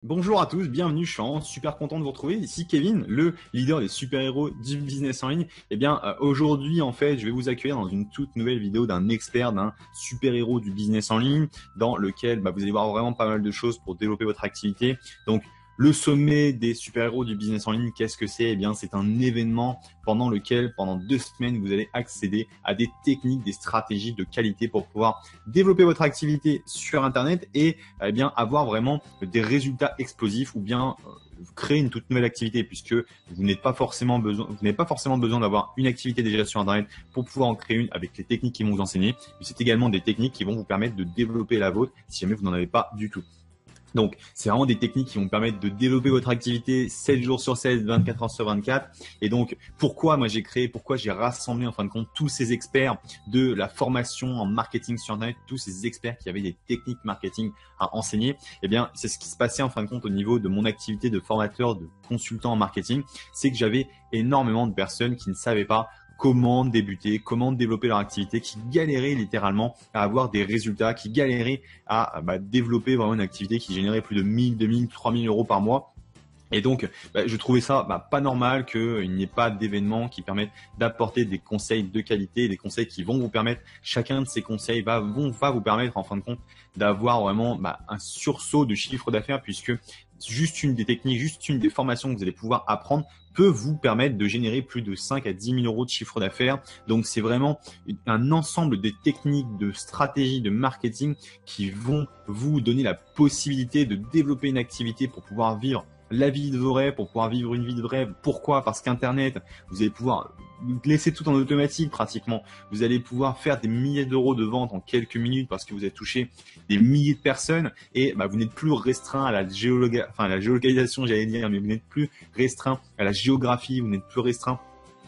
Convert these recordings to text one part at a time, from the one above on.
Bonjour à tous, bienvenue, je suis vraiment super content de vous retrouver. Ici Kevin, le leader des super-héros du business en ligne. Aujourd'hui, en fait, je vais vous accueillir dans une toute nouvelle vidéo d'un expert, d'un super-héros du business en ligne, dans lequel vous allez voir vraiment pas mal de choses pour développer votre activité. Donc, le sommet des super-héros du business en ligne, qu'est-ce que c'est? C'est un événement pendant lequel, pendant 2 semaines, vous allez accéder à des techniques, des stratégies de qualité pour pouvoir développer votre activité sur Internet et avoir vraiment des résultats explosifs ou bien créer une toute nouvelle activité puisque vous n'avez pas forcément besoin d'avoir une activité déjà sur Internet pour pouvoir en créer une avec les techniques qu'ils vont vous enseigner. Mais c'est également des techniques qui vont vous permettre de développer la vôtre si jamais vous n'en avez pas du tout. Donc, c'est vraiment des techniques qui vont permettre de développer votre activité 7 jours sur 7, 24 heures sur 24. Et donc, pourquoi j'ai rassemblé en fin de compte tous ces experts de la formation en marketing sur Internet, tous ces experts qui avaient des techniques marketing à enseigner. C'est ce qui se passait en fin de compte au niveau de mon activité de formateur, de consultant en marketing. C'est que j'avais énormément de personnes qui ne savaient pas comment débuter, comment développer leur activité, qui galéraient littéralement à avoir des résultats, qui galéraient à développer vraiment une activité qui générait plus de 1000, 2000, 3000 euros par mois. Et donc, je trouvais ça pas normal qu'il n'y ait pas d'événements qui permettent d'apporter des conseils de qualité, des conseils qui vont vous permettre, chacun de ces conseils va vous permettre en fin de compte d'avoir vraiment un sursaut de chiffre d'affaires puisque juste une des techniques, juste une des formations que vous allez pouvoir apprendre peut vous permettre de générer plus de 5 à 10 000 euros de chiffre d'affaires. Donc, c'est vraiment un ensemble de techniques, de stratégies, de marketing qui vont vous donner la possibilité de développer une activité pour pouvoir vivre la vie de vos rêves, pour pouvoir vivre une vie de rêve. Pourquoi? Parce qu'Internet, vous allez pouvoir laisser tout en automatique pratiquement. Vous allez pouvoir faire des milliers d'euros de vente en quelques minutes parce que vous avez touché des milliers de personnes et vous n'êtes plus restreint à la géolocalisation, j'allais dire, mais vous n'êtes plus restreint à la géographie, vous n'êtes plus restreint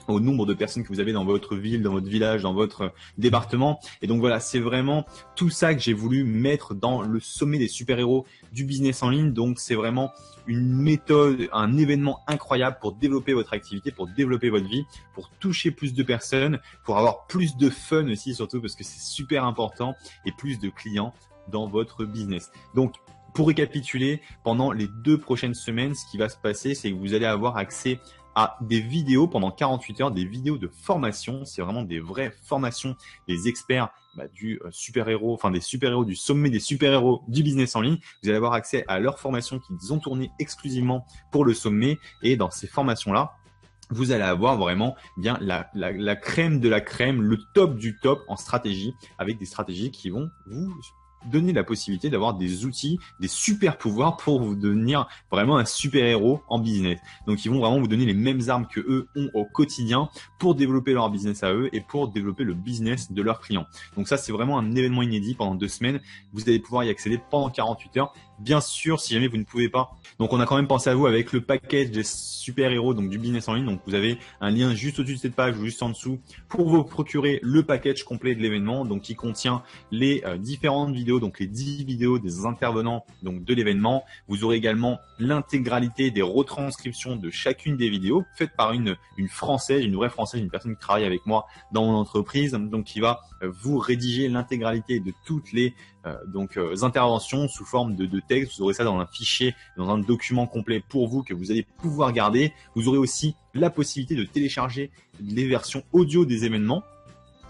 au nombre de personnes que vous avez dans votre ville, dans votre village, dans votre département. Et donc voilà, c'est vraiment tout ça que j'ai voulu mettre dans le sommet des super-héros du business en ligne. Donc c'est vraiment une méthode, un événement incroyable pour développer votre activité, pour développer votre vie, pour toucher plus de personnes, pour avoir plus de fun aussi surtout parce que c'est super important et plus de clients dans votre business. Donc, pour récapituler, pendant les 2 prochaines semaines, ce qui va se passer, c'est que vous allez avoir accès à des vidéos pendant 48 heures, des vidéos de formation. C'est vraiment des vraies formations des experts du super-héros, des super-héros du sommet des super-héros du business en ligne. Vous allez avoir accès à leurs formations qu'ils ont tournées exclusivement pour le sommet. Et dans ces formations-là, vous allez avoir vraiment la crème de la crème, le top du top en stratégie, avec des stratégies qui vont vous donner la possibilité d'avoir des outils, des super pouvoirs pour vous devenir vraiment un super héros en business. Donc, ils vont vraiment vous donner les mêmes armes que eux ont au quotidien pour développer leur business à eux et pour développer le business de leurs clients. Donc ça, c'est vraiment un événement inédit pendant 2 semaines. Vous allez pouvoir y accéder pendant 48 heures. Bien sûr, si jamais vous ne pouvez pas. Donc, on a quand même pensé à vous avec le package des super héros, donc du business en ligne. Donc, vous avez un lien juste au-dessus de cette page ou juste en dessous pour vous procurer le package complet de l'événement. Donc, qui contient les différentes vidéos, donc les 10 vidéos des intervenants donc de l'événement. Vous aurez également l'intégralité des retranscriptions de chacune des vidéos faites par une française, une vraie française, une personne qui travaille avec moi dans mon entreprise, donc qui va vous rédiger l'intégralité de toutes les interventions sous forme de texte. Vous aurez ça dans un fichier, dans un document complet pour vous que vous allez pouvoir garder. Vous aurez aussi la possibilité de télécharger les versions audio des événements.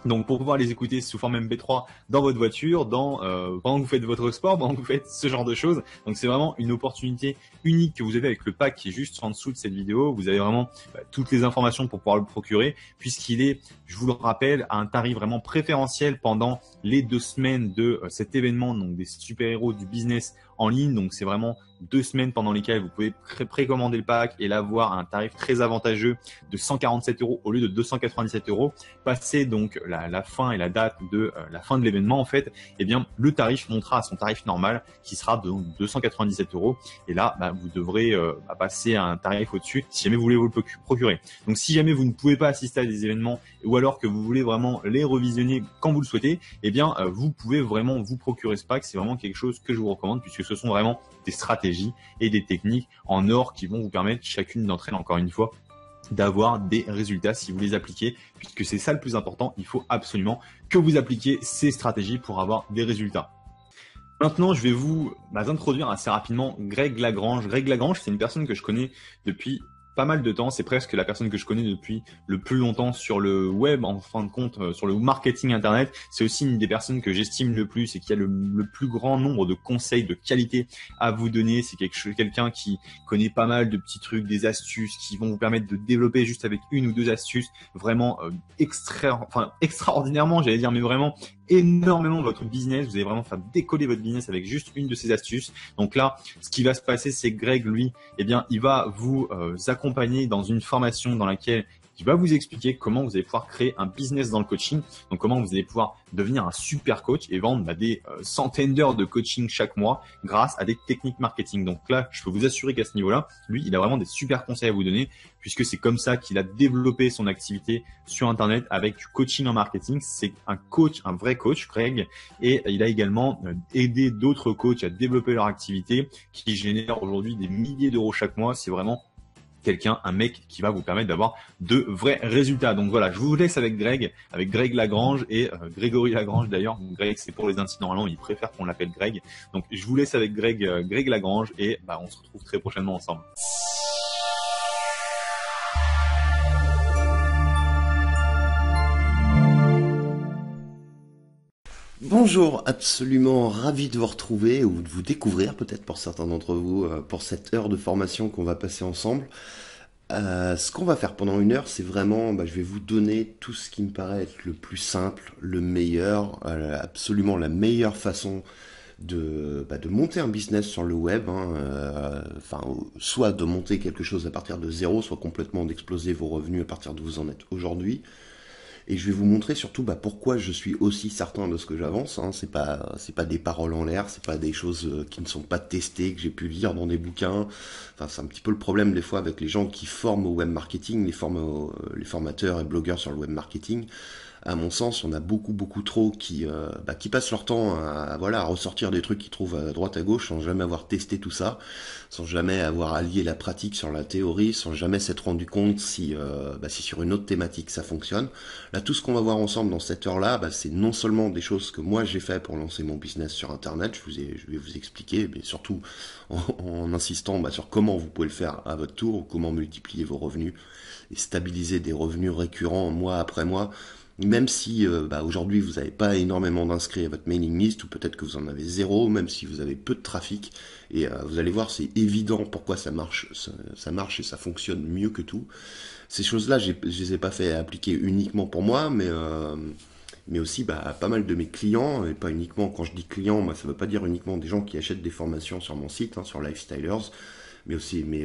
Donc, pour pouvoir les écouter sous forme MP3 dans votre voiture, pendant que vous faites votre sport, pendant que vous faites ce genre de choses. Donc, c'est vraiment une opportunité unique que vous avez avec le pack qui est juste en dessous de cette vidéo. Vous avez vraiment toutes les informations pour pouvoir le procurer puisqu'il est, je vous le rappelle, à un tarif vraiment préférentiel pendant les 2 semaines de cet événement, donc des super-héros du business en ligne. Donc, c'est vraiment 2 semaines pendant lesquelles vous pouvez précommander le pack et l'avoir à un tarif très avantageux de 147 euros au lieu de 297 euros. Passé donc la fin et la date de la fin de l'événement, en fait, le tarif montera à son tarif normal qui sera de 297 euros. Et là, vous devrez passer à un tarif au-dessus si jamais vous voulez vous le procurer. Donc, si jamais vous ne pouvez pas assister à des événements ou alors que vous voulez vraiment les revisionner quand vous le souhaitez, vous pouvez vraiment vous procurer ce pack. C'est vraiment quelque chose que je vous recommande puisque ce sont vraiment des stratégies et des techniques en or qui vont vous permettre, chacune d'entre elles, encore une fois, d'avoir des résultats si vous les appliquez, puisque c'est ça le plus important. Il faut absolument que vous appliquiez ces stratégies pour avoir des résultats. Maintenant, je vais vous introduire assez rapidement Greg Lagrange. Greg Lagrange, c'est une personne que je connais depuis pas mal de temps. C'est presque la personne que je connais depuis le plus longtemps sur le web, en fin de compte, sur le marketing Internet. C'est aussi une des personnes que j'estime le plus et qui a le plus grand nombre de conseils de qualité à vous donner. C'est quelqu'un qui connaît pas mal de petits trucs, des astuces qui vont vous permettre de développer juste avec une ou deux astuces vraiment extraordinairement, j'allais dire, mais vraiment énormément votre business. Vous allez vraiment faire décoller votre business avec juste une de ces astuces. Donc là, ce qui va se passer, c'est que Greg, lui, eh bien, il va vous accompagner dans une formation dans laquelle il va vous expliquer comment vous allez pouvoir créer un business dans le coaching. Donc, comment vous allez pouvoir devenir un super coach et vendre des centaines d'heures de coaching chaque mois grâce à des techniques marketing. Donc là, je peux vous assurer qu'à ce niveau-là, lui, il a vraiment des super conseils à vous donner puisque c'est comme ça qu'il a développé son activité sur Internet avec du coaching en marketing. C'est un coach, un vrai coach, Greg, et il a également aidé d'autres coachs à développer leur activité qui génère aujourd'hui des milliers d'euros chaque mois. C'est vraiment un mec qui va vous permettre d'avoir de vrais résultats. Donc voilà, je vous laisse avec Greg Lagrange et Grégory Lagrange d'ailleurs. Greg, c'est pour les incidents, normalement, il préfère qu'on l'appelle Greg. Donc je vous laisse avec Greg Lagrange et on se retrouve très prochainement ensemble. Bonjour, absolument ravi de vous retrouver ou de vous découvrir peut-être pour certains d'entre vous pour cette heure de formation qu'on va passer ensemble. Ce qu'on va faire pendant une heure, c'est vraiment, je vais vous donner tout ce qui me paraît être le plus simple, le meilleur, absolument la meilleure façon de monter un business sur le web, soit de monter quelque chose à partir de zéro, soit complètement d'exploser vos revenus à partir de où vous en êtes aujourd'hui. Et je vais vous montrer surtout pourquoi je suis aussi certain de ce que j'avance. Hein. C'est pas des paroles en l'air, c'est pas des choses qui ne sont pas testées, que j'ai pu lire dans des bouquins. Enfin, c'est un petit peu le problème des fois avec les gens qui forment au web marketing, les formateurs et blogueurs sur le web marketing. À mon sens, on a beaucoup trop qui passent leur temps à ressortir des trucs qu'ils trouvent à droite à gauche sans jamais avoir testé tout ça, sans jamais avoir allié la pratique sur la théorie, sans jamais s'être rendu compte si sur une autre thématique ça fonctionne. Là, tout ce qu'on va voir ensemble dans cette heure-là, c'est non seulement des choses que moi j'ai fait pour lancer mon business sur Internet, je vais vous expliquer, mais surtout en insistant sur comment vous pouvez le faire à votre tour, comment multiplier vos revenus et stabiliser des revenus récurrents mois après mois. Même si aujourd'hui vous n'avez pas énormément d'inscrits à votre mailing list, ou peut-être que vous en avez zéro, même si vous avez peu de trafic, et vous allez voir, c'est évident pourquoi ça marche et ça fonctionne mieux que tout. Ces choses-là, je les ai pas fait appliquer uniquement pour moi, mais aussi pas mal de mes clients, et pas uniquement, quand je dis clients, ça veut pas dire uniquement des gens qui achètent des formations sur mon site, sur Lifestylers, mais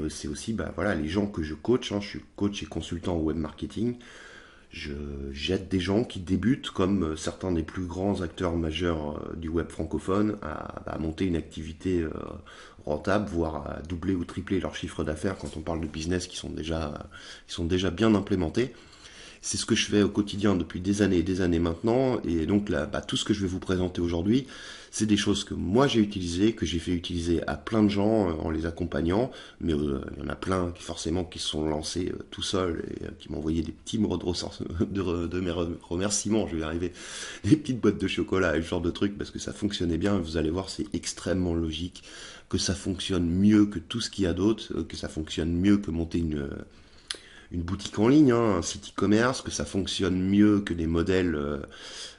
c'est aussi les gens que je coach, je suis coach et consultant au web marketing. J'aide des gens qui débutent, comme certains des plus grands acteurs majeurs du web francophone, à monter une activité rentable, voire à doubler ou tripler leur chiffre d'affaires quand on parle de business qui sont déjà bien implémentés. C'est ce que je fais au quotidien depuis des années et des années maintenant, et donc là, tout ce que je vais vous présenter aujourd'hui, c'est des choses que moi j'ai utilisées, que j'ai fait utiliser à plein de gens en les accompagnant, mais il y en a plein qui forcément qui se sont lancés tout seuls et qui m'ont envoyé des petits mots de mes remerciements, je vais y arriver, des petites boîtes de chocolat et ce genre de trucs, parce que ça fonctionnait bien, et vous allez voir, c'est extrêmement logique, que ça fonctionne mieux que tout ce qu'il y a d'autre, que ça fonctionne mieux que monter une boutique en ligne, un site e-commerce, que ça fonctionne mieux que des modèles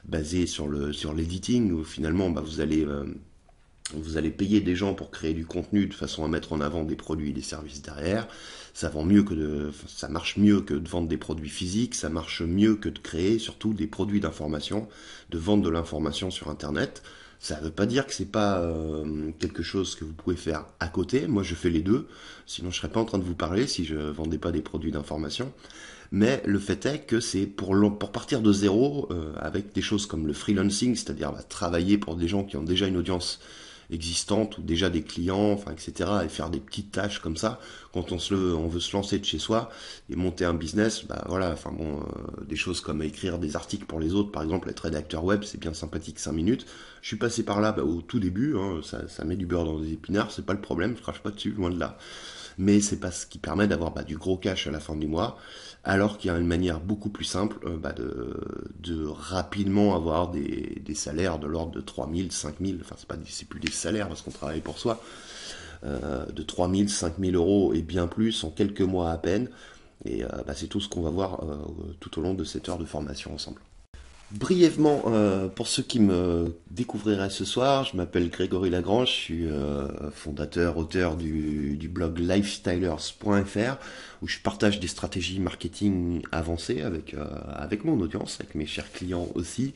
basés sur l'editing, où finalement vous allez payer des gens pour créer du contenu de façon à mettre en avant des produits et des services derrière. Ça marche mieux que de vendre des produits physiques, ça marche mieux que de créer surtout des produits d'information, de vendre de l'information sur Internet. Ça ne veut pas dire que c'est pas quelque chose que vous pouvez faire à côté. Moi, je fais les deux. Sinon, je serais pas en train de vous parler si je vendais pas des produits d'information. Mais le fait est que c'est pour partir de zéro, avec des choses comme le freelancing, c'est-à-dire travailler pour des gens qui ont déjà une audience existante ou déjà des clients, etc. et faire des petites tâches comme ça quand on veut se lancer de chez soi et monter un business, des choses comme écrire des articles pour les autres, par exemple être rédacteur web, c'est bien sympathique 5 minutes. Je suis passé par là au tout début, ça met du beurre dans les épinards, c'est pas le problème, je crache pas dessus, loin de là. mais c'est pas ce qui permet d'avoir du gros cash à la fin du mois, alors qu'il y a une manière beaucoup plus simple de rapidement avoir des salaires de l'ordre de 3000, 5000, enfin c'est plus des salaires parce qu'on travaille pour soi, de 3000, 5000 euros et bien plus en quelques mois à peine. Et c'est tout ce qu'on va voir tout au long de cette heure de formation ensemble. Brièvement, pour ceux qui me découvriraient ce soir, je m'appelle Grégory Lagrange, je suis fondateur, auteur du blog lifestylers.fr où je partage des stratégies marketing avancées avec mon audience, avec mes chers clients aussi.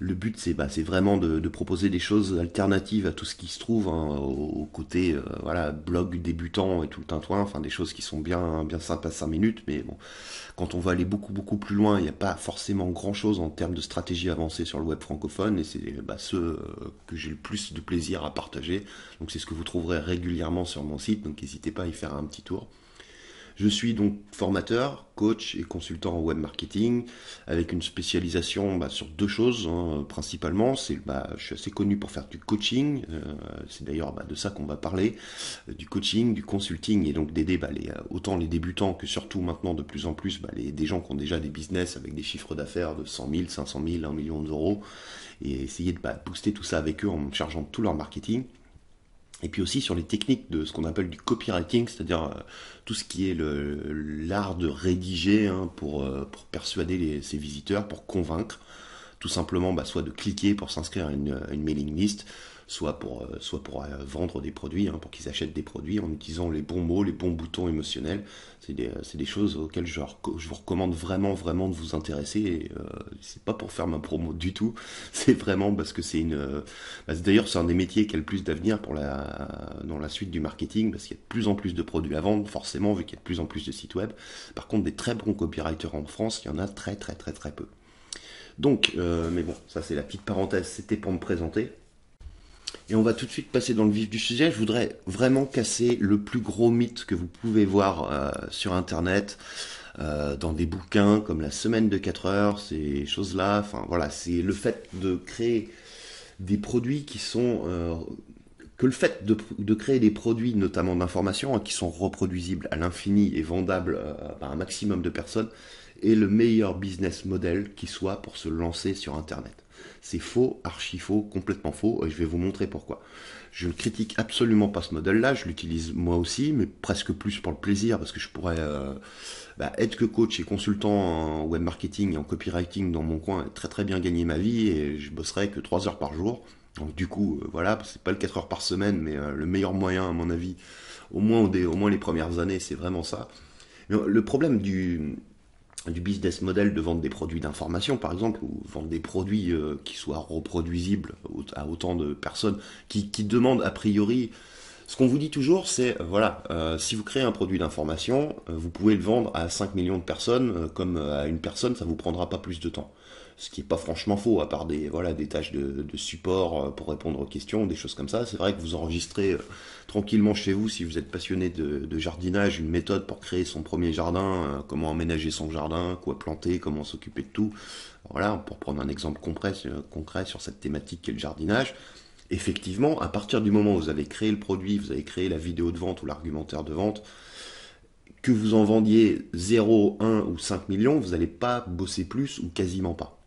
Le but, c'est vraiment de proposer des choses alternatives à tout ce qui se trouve au côté blog débutant et tout le tintouin, enfin des choses qui sont bien sympas 5 minutes, mais bon, quand on va aller beaucoup beaucoup plus loin, il n'y a pas forcément grand chose en termes de stratégie avancée sur le web francophone, et c'est ceux que j'ai le plus de plaisir à partager. Donc c'est ce que vous trouverez régulièrement sur mon site, donc n'hésitez pas à y faire un petit tour. Je suis donc formateur, coach et consultant en web marketing avec une spécialisation sur deux choses principalement. Je suis assez connu pour faire du coaching, c'est d'ailleurs de ça qu'on va parler, du coaching, du consulting et donc d'aider autant les débutants que surtout maintenant de plus en plus des gens qui ont déjà des business avec des chiffres d'affaires de 100 000, 500 000, 1 million d'euros et essayer de booster tout ça avec eux en chargeant de tout leur marketing. Et puis aussi sur les techniques de ce qu'on appelle du copywriting, c'est-à-dire tout ce qui est l'art de rédiger pour persuader ses visiteurs, pour convaincre, tout simplement soit de cliquer pour s'inscrire à une mailing list, soit pour vendre des produits, pour qu'ils achètent des produits en utilisant les bons mots, les bons boutons émotionnels. C'est des choses auxquelles je vous recommande vraiment de vous intéresser. Et c'est pas pour faire ma promo du tout, c'est vraiment parce que d'ailleurs c'est un des métiers qui a le plus d'avenir dans la suite du marketing, parce qu'il y a de plus en plus de produits à vendre, forcément vu qu'il y a de plus en plus de sites web. Par contre, des très bons copywriters en France, il y en a très peu. Donc, mais bon, ça c'est la petite parenthèse, c'était pour me présenter. Et on va tout de suite passer dans le vif du sujet. Je voudrais vraiment casser le plus gros mythe que vous pouvez voir sur Internet, dans des bouquins comme La Semaine de 4 heures, ces choses-là. Enfin voilà, c'est le fait de créer des produits qui sont... que le fait de créer des produits, notamment d'information, qui sont reproduisibles à l'infini et vendables par un maximum de personnes, est le meilleur business model qui soit pour se lancer sur Internet. C'est faux, archi faux, complètement faux, et je vais vous montrer pourquoi. Je ne critique absolument pas ce modèle-là, je l'utilise moi aussi, mais presque plus pour le plaisir, parce que je pourrais être que coach et consultant en web marketing et en copywriting dans mon coin, et très bien gagner ma vie, et je bosserais que 3 heures par jour. Donc du coup, c'est pas le 4 heures par semaine, mais le meilleur moyen à mon avis, au moins les premières années, c'est vraiment ça. Mais le problème du business model de vendre des produits d'information, par exemple, ou vendre des produits qui soient reproduisibles à autant de personnes qui demandent a priori. Ce qu'on vous dit toujours, c'est, si vous créez un produit d'information, vous pouvez le vendre à 5 millions de personnes, comme à une personne, ça vous prendra pas plus de temps. Ce qui est pas franchement faux, à part des tâches de support pour répondre aux questions, des choses comme ça. C'est vrai que vous enregistrez tranquillement chez vous, si vous êtes passionné de jardinage, une méthode pour créer son premier jardin, comment aménager son jardin, quoi planter, comment s'occuper de tout. Voilà, pour prendre un exemple concret sur cette thématique qu'est le jardinage. Effectivement, à partir du moment où vous avez créé le produit, vous avez créé la vidéo de vente ou l'argumentaire de vente, que vous en vendiez 0, 1 ou 5 millions, vous n'allez pas bosser plus ou quasiment pas.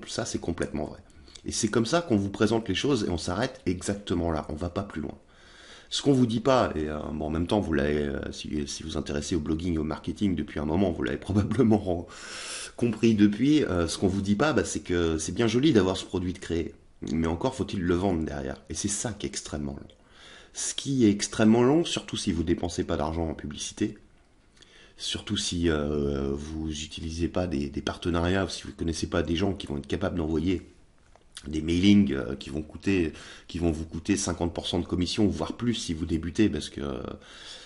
Ça, c'est complètement vrai. Et c'est comme ça qu'on vous présente les choses et on s'arrête exactement là. On ne va pas plus loin. Ce qu'on vous dit pas, et en même temps, vous l'avez, si vous intéressez au blogging et au marketing depuis un moment, vous l'avez probablement compris depuis. Ce qu'on vous dit pas, c'est que c'est bien joli d'avoir ce produit de créer, mais encore faut-il le vendre derrière. Et c'est ça qui est extrêmement long. Ce qui est extrêmement long, surtout si vous dépensez pas d'argent en publicité, surtout si vous n'utilisez pas des partenariats, ou si vous ne connaissez pas des gens qui vont être capables d'envoyer des mailings qui vont vous coûter 50% de commission, voire plus si vous débutez, parce que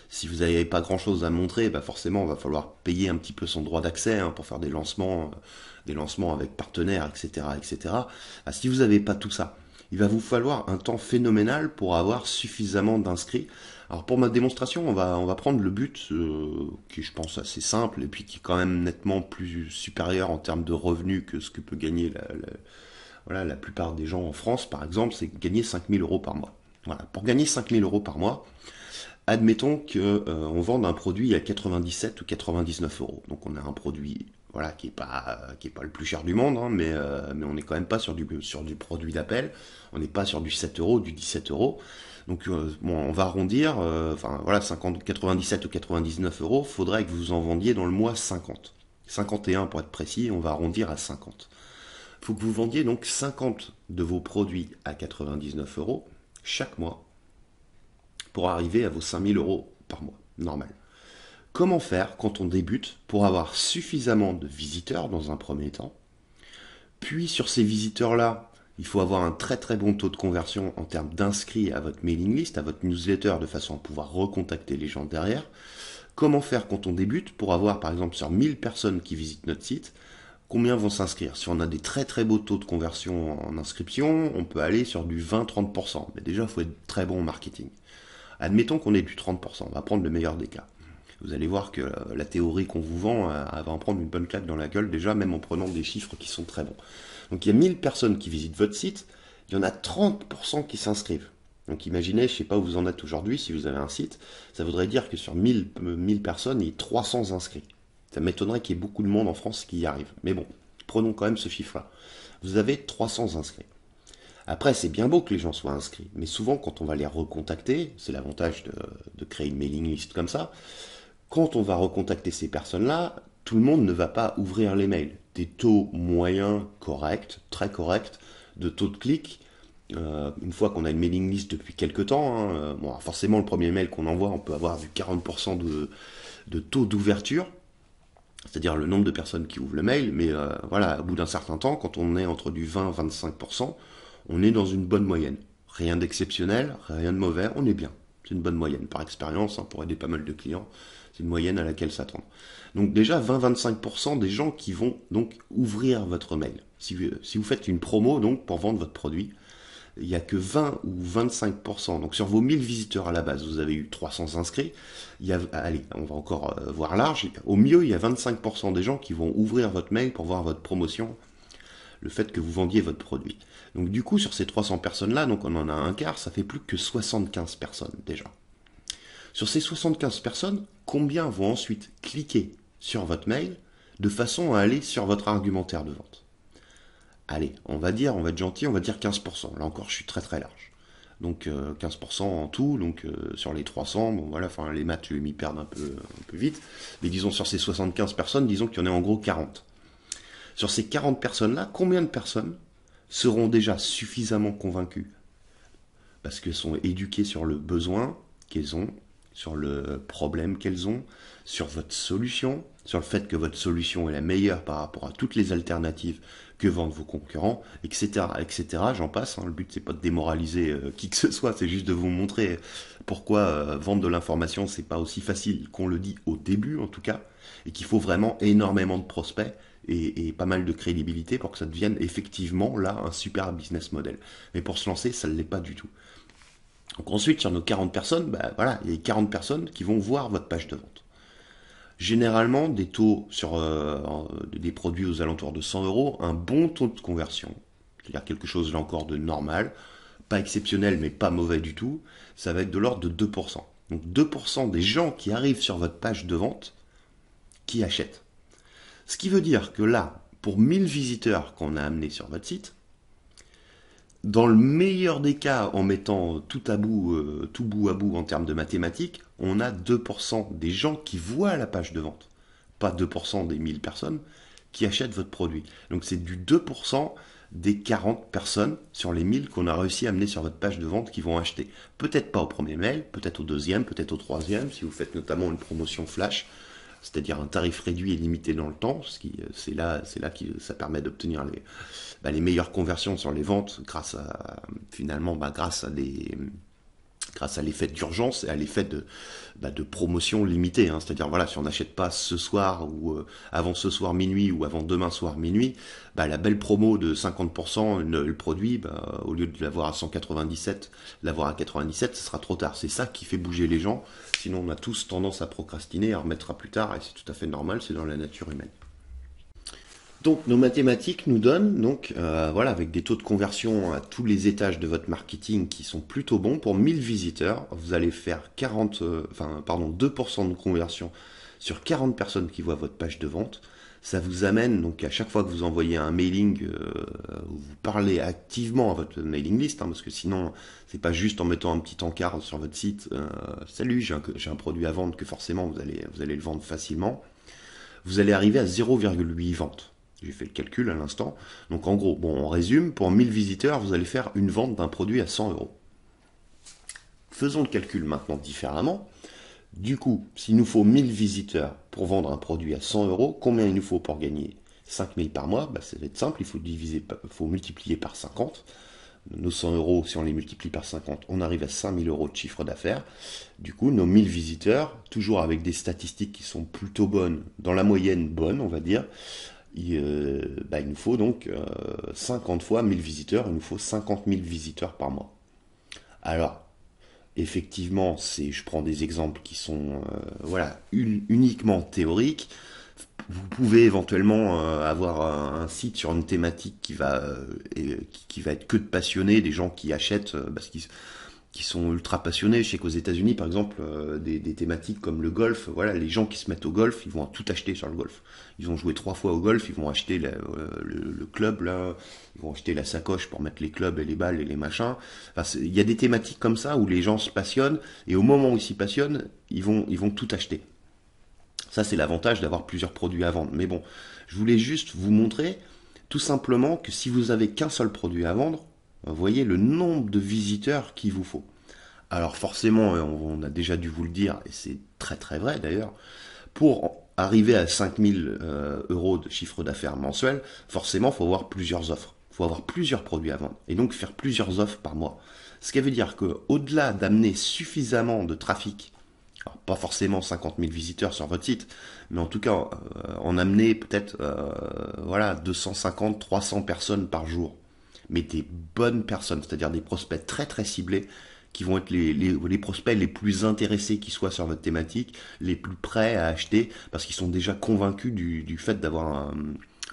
si vous n'avez pas grand chose à montrer, forcément il va falloir payer un petit peu son droit d'accès pour faire des lancements avec partenaires, etc. Si vous n'avez pas tout ça, il va vous falloir un temps phénoménal pour avoir suffisamment d'inscrits. Alors pour ma démonstration, on va prendre le but qui est, je pense, assez simple et puis qui est quand même nettement plus supérieur en termes de revenus que ce que peut gagner la plupart des gens en France, par exemple, c'est gagner 5 000 euros par mois. Voilà. Pour gagner 5 000 euros par mois, Admettons que on vende un produit à 97 ou 99 euros. Donc on a un produit voilà, qui est pas le plus cher du monde, hein, mais on n'est quand même pas sur du produit d'appel. On n'est pas sur du 7 euros, du 17 euros. Donc bon, on va arrondir, enfin voilà, 50, 97 ou 99 euros, faudrait que vous en vendiez dans le mois 50. 51 pour être précis, on va arrondir à 50. Il faut que vous vendiez donc 50 de vos produits à 99 euros chaque mois pour arriver à vos 5000 euros par mois, normal. Comment faire quand on débute pour avoir suffisamment de visiteurs dans un premier temps? Puis sur ces visiteurs-là, il faut avoir un très très bon taux de conversion en termes d'inscrits à votre mailing list, à votre newsletter, de façon à pouvoir recontacter les gens derrière. Comment faire quand on débute pour avoir par exemple sur 1000 personnes qui visitent notre site, combien vont s'inscrire? Si on a des très très beaux taux de conversion en inscription, on peut aller sur du 20-30%. Mais déjà, il faut être très bon en marketing. Admettons qu'on ait du 30%, on va prendre le meilleur des cas. Vous allez voir que la théorie qu'on vous vend, elle va en prendre une bonne claque dans la gueule, déjà même en prenant des chiffres qui sont très bons. Donc il y a 1000 personnes qui visitent votre site, il y en a 30% qui s'inscrivent. Donc imaginez, je ne sais pas où vous en êtes aujourd'hui, si vous avez un site, ça voudrait dire que sur 1000 personnes, il y a 300 inscrits. Ça m'étonnerait qu'il y ait beaucoup de monde en France qui y arrive. Mais bon, prenons quand même ce chiffre-là. Vous avez 300 inscrits. Après, c'est bien beau que les gens soient inscrits, mais souvent quand on va les recontacter, c'est l'avantage de créer une mailing list comme ça, quand on va recontacter ces personnes-là, tout le monde ne va pas ouvrir les mails. Des taux moyens corrects, très corrects, de taux de clic, une fois qu'on a une mailing list depuis quelques temps, hein, bon, forcément le premier mail qu'on envoie, on peut avoir du 40% de taux d'ouverture, c'est-à-dire le nombre de personnes qui ouvrent le mail, mais voilà, au bout d'un certain temps, quand on est entre du 20 et 25%, on est dans une bonne moyenne. Rien d'exceptionnel, rien de mauvais, on est bien. C'est une bonne moyenne, par expérience, hein, pour aider pas mal de clients. C'est une moyenne à laquelle s'attendre. Donc déjà 20-25% des gens qui vont donc ouvrir votre mail. Si vous faites une promo donc pour vendre votre produit, il n'y a que 20 ou 25%. Donc sur vos 1000 visiteurs à la base, vous avez eu 300 inscrits. Allez, on va encore voir large. Au mieux, il y a 25% des gens qui vont ouvrir votre mail pour voir votre promotion, le fait que vous vendiez votre produit. Donc du coup, sur ces 300 personnes-là, donc on en a un quart, ça fait plus que 75 personnes déjà. Sur ces 75 personnes, combien vont ensuite cliquer sur votre mail de façon à aller sur votre argumentaire de vente? Allez, on va être gentil, on va dire 15%. Là encore, je suis très très large. Donc 15% en tout, donc sur les 300, bon voilà, enfin les maths, je vais m'y perdre un peu vite. Mais disons sur ces 75 personnes, disons qu'il y en a en gros 40. Sur ces 40 personnes-là, combien de personnes seront déjà suffisamment convaincues parce qu'elles sont éduquées sur le besoin qu'elles ont, sur le problème qu'elles ont, sur votre solution, sur le fait que votre solution est la meilleure par rapport à toutes les alternatives que vendent vos concurrents, etc., etc. J'en passe. Hein. Le but c'est pas de démoraliser qui que ce soit, c'est juste de vous montrer pourquoi vendre de l'information c'est pas aussi facile qu'on le dit au début en tout cas, et qu'il faut vraiment énormément de prospects et pas mal de crédibilité pour que ça devienne effectivement là un super business model. Mais pour se lancer, ça ne l'est pas du tout. Donc ensuite, sur nos 40 personnes, bah, voilà, il y a 40 personnes qui vont voir votre page de vente. Généralement, des taux sur des produits aux alentours de 100 euros, un bon taux de conversion, c'est-à-dire quelque chose là encore de normal, pas exceptionnel mais pas mauvais du tout, ça va être de l'ordre de 2%. Donc 2% des gens qui arrivent sur votre page de vente qui achètent. Ce qui veut dire que là, pour 1000 visiteurs qu'on a amenés sur votre site, dans le meilleur des cas, en mettant tout bout à bout en termes de mathématiques, on a 2% des gens qui voient la page de vente. Pas 2% des 1000 personnes qui achètent votre produit. Donc c'est du 2% des 40 personnes sur les 1000 qu'on a réussi à amener sur votre page de vente qui vont acheter. Peut-être pas au premier mail, peut-être au deuxième, peut-être au troisième, si vous faites notamment une promotion flash, c'est-à-dire un tarif réduit et limité dans le temps, c'est là que ça permet d'obtenir les meilleures conversions sur les ventes grâce à l'effet d'urgence et à l'effet de promotion limitée. Hein. C'est-à-dire voilà, si on n'achète pas ce soir ou avant ce soir minuit ou avant demain soir minuit, la belle promo de 50%, le produit, au lieu de l'avoir à 197, l'avoir à 97, ce sera trop tard. C'est ça qui fait bouger les gens. Sinon, on a tous tendance à procrastiner, à remettre à plus tard, et c'est tout à fait normal, c'est dans la nature humaine. Donc nos mathématiques nous donnent donc voilà avec des taux de conversion à tous les étages de votre marketing qui sont plutôt bons. Pour 1000 visiteurs, vous allez faire 2% de conversion sur 40 personnes qui voient votre page de vente. Ça vous amène donc à chaque fois que vous envoyez un mailing, vous parlez activement à votre mailing list, hein, parce que sinon c'est pas juste en mettant un petit encart sur votre site. Salut, j'ai un produit à vendre que forcément vous allez le vendre facilement. Vous allez arriver à 0,8 ventes. J'ai fait le calcul à l'instant. Donc en gros, bon, on résume, pour 1000 visiteurs, vous allez faire une vente d'un produit à 100 euros. Faisons le calcul maintenant différemment. Du coup, s'il nous faut 1000 visiteurs pour vendre un produit à 100 euros, combien il nous faut pour gagner 5000 par mois? Ça va être simple, il faut multiplier par 50. Nos 100 euros, si on les multiplie par 50, on arrive à 5000 euros de chiffre d'affaires. Du coup, nos 1000 visiteurs, toujours avec des statistiques qui sont plutôt bonnes, dans la moyenne bonne, on va dire, il nous faut donc 50 fois 1000 visiteurs, il nous faut 50 000 visiteurs par mois. Alors, effectivement, je prends des exemples qui sont uniquement théoriques. Vous pouvez éventuellement avoir un site sur une thématique qui va être que de passionnés, des gens qui achètent parce qu'ils qui sont ultra passionnés. Je sais qu'aux États-Unis, par exemple, des thématiques comme le golf, voilà, les gens qui se mettent au golf, ils vont tout acheter sur le golf. Ils ont joué 3 fois au golf, ils vont acheter le club là, ils vont acheter la sacoche pour mettre les clubs et les balles et les machins. Enfin, il y a des thématiques comme ça où les gens se passionnent et au moment où ils s'y passionnent, ils vont tout acheter. Ça, c'est l'avantage d'avoir plusieurs produits à vendre. Mais bon, je voulais juste vous montrer tout simplement que si vous avez qu'un seul produit à vendre, vous voyez le nombre de visiteurs qu'il vous faut. Alors forcément, on a déjà dû vous le dire, et c'est très très vrai d'ailleurs, pour arriver à 5000 euros de chiffre d'affaires mensuel, forcément, il faut avoir plusieurs offres. Il faut avoir plusieurs produits à vendre. Et donc faire plusieurs offres par mois. Ce qui veut dire qu'au-delà d'amener suffisamment de trafic, alors pas forcément 50 000 visiteurs sur votre site, mais en tout cas, en amener peut-être 250, 300 personnes par jour. Mais des bonnes personnes, c'est-à-dire des prospects très très ciblés, qui vont être les prospects les plus intéressés qui soient sur votre thématique, les plus prêts à acheter, parce qu'ils sont déjà convaincus du fait d'avoir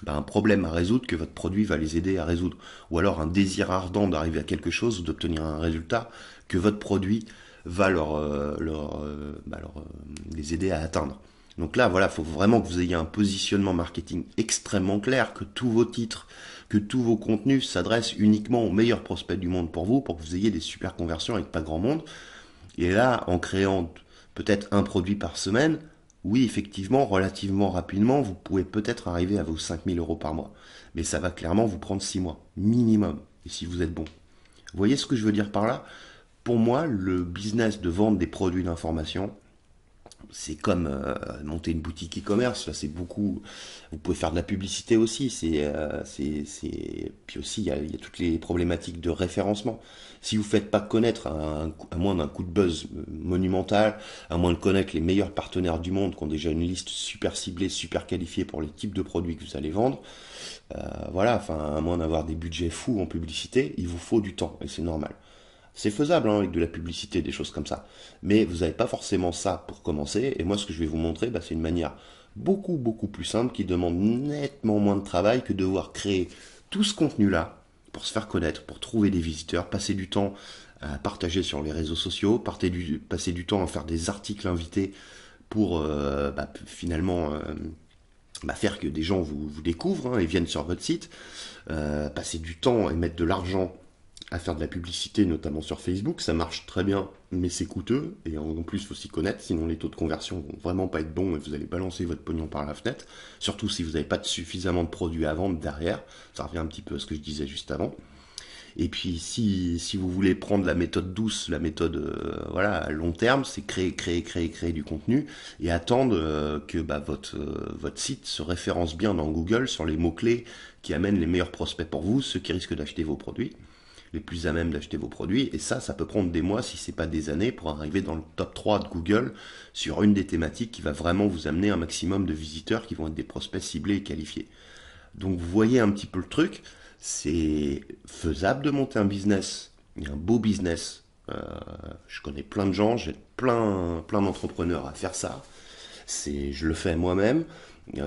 un problème à résoudre, que votre produit va les aider à résoudre. Ou alors un désir ardent d'arriver à quelque chose ou d'obtenir un résultat que votre produit va les aider à atteindre. Donc là, voilà, il faut vraiment que vous ayez un positionnement marketing extrêmement clair, que tous vos titres, que tous vos contenus s'adressent uniquement aux meilleurs prospects du monde pour que vous ayez des super conversions avec pas grand monde. Et là, en créant peut-être un produit par semaine, oui, effectivement, relativement rapidement, vous pouvez peut-être arriver à vos 5000 euros par mois. Mais ça va clairement vous prendre 6 mois, minimum, et si vous êtes bon. Vous voyez ce que je veux dire par là? Pour moi, le business de vendre des produits d'information, c'est comme monter une boutique e-commerce. Là, c'est beaucoup. Vous pouvez faire de la publicité aussi. Puis aussi, il y a toutes les problématiques de référencement. Si vous ne faites pas connaître, à moins d'un coup de buzz monumental, à moins de connaître les meilleurs partenaires du monde qui ont déjà une liste super ciblée, super qualifiée pour les types de produits que vous allez vendre, à moins d'avoir des budgets fous en publicité, il vous faut du temps et c'est normal. C'est faisable avec de la publicité, des choses comme ça. Mais vous n'avez pas forcément ça pour commencer. Et moi, ce que je vais vous montrer, c'est une manière beaucoup, beaucoup plus simple qui demande nettement moins de travail que de devoir créer tout ce contenu-là pour se faire connaître, pour trouver des visiteurs, passer du temps à partager sur les réseaux sociaux, passer du temps à faire des articles invités pour finalement faire que des gens vous découvrent et viennent sur votre site, passer du temps et mettre de l'argent à faire de la publicité, notamment sur Facebook, ça marche très bien, mais c'est coûteux, et en plus, il faut s'y connaître, sinon les taux de conversion vont vraiment pas être bons et vous allez balancer votre pognon par la fenêtre, surtout si vous n'avez pas suffisamment de produits à vendre derrière, ça revient un petit peu à ce que je disais juste avant. Et puis, si vous voulez prendre la méthode douce, la méthode à long terme, c'est créer du contenu et attendre que votre site se référence bien dans Google sur les mots-clés qui amènent les meilleurs prospects pour vous, ceux qui risquent d'acheter vos produits, les plus à même d'acheter vos produits, et ça peut prendre des mois, si c'est pas des années, pour arriver dans le top 3 de Google sur une des thématiques qui va vraiment vous amener un maximum de visiteurs qui vont être des prospects ciblés et qualifiés. Donc vous voyez un petit peu le truc, c'est faisable de monter un business, un beau business. Je connais plein de gens, j'ai plein d'entrepreneurs à faire ça. Je le fais moi-même.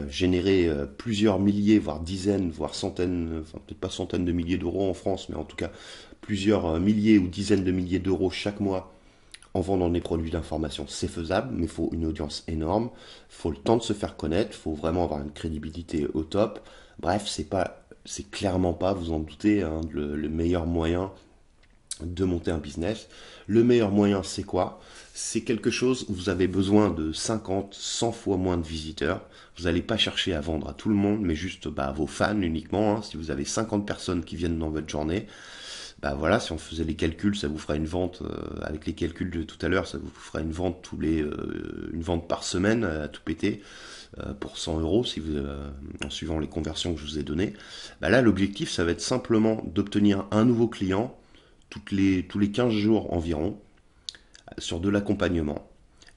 Générer plusieurs milliers, voire dizaines, voire centaines, enfin peut-être pas centaines de milliers d'euros en France, mais en tout cas plusieurs milliers ou dizaines de milliers d'euros chaque mois en vendant des produits d'information, c'est faisable, mais il faut une audience énorme, il faut le temps de se faire connaître, il faut vraiment avoir une crédibilité au top. Bref, c'est clairement pas, vous en doutez, hein, le meilleur moyen de monter un business. Le meilleur moyen, c'est quoi? C'est quelque chose où vous avez besoin de 50, 100 fois moins de visiteurs. Vous n'allez pas chercher à vendre à tout le monde, mais juste à vos fans uniquement, hein. Si vous avez 50 personnes qui viennent dans votre journée, bah voilà, si on faisait les calculs, ça vous fera une vente, avec les calculs de tout à l'heure, ça vous fera une vente une vente par semaine à tout péter, pour 100 euros, si vous, en suivant les conversions que je vous ai données. Bah là, l'objectif, ça va être simplement d'obtenir un nouveau client tous les 15 jours environ, sur de l'accompagnement.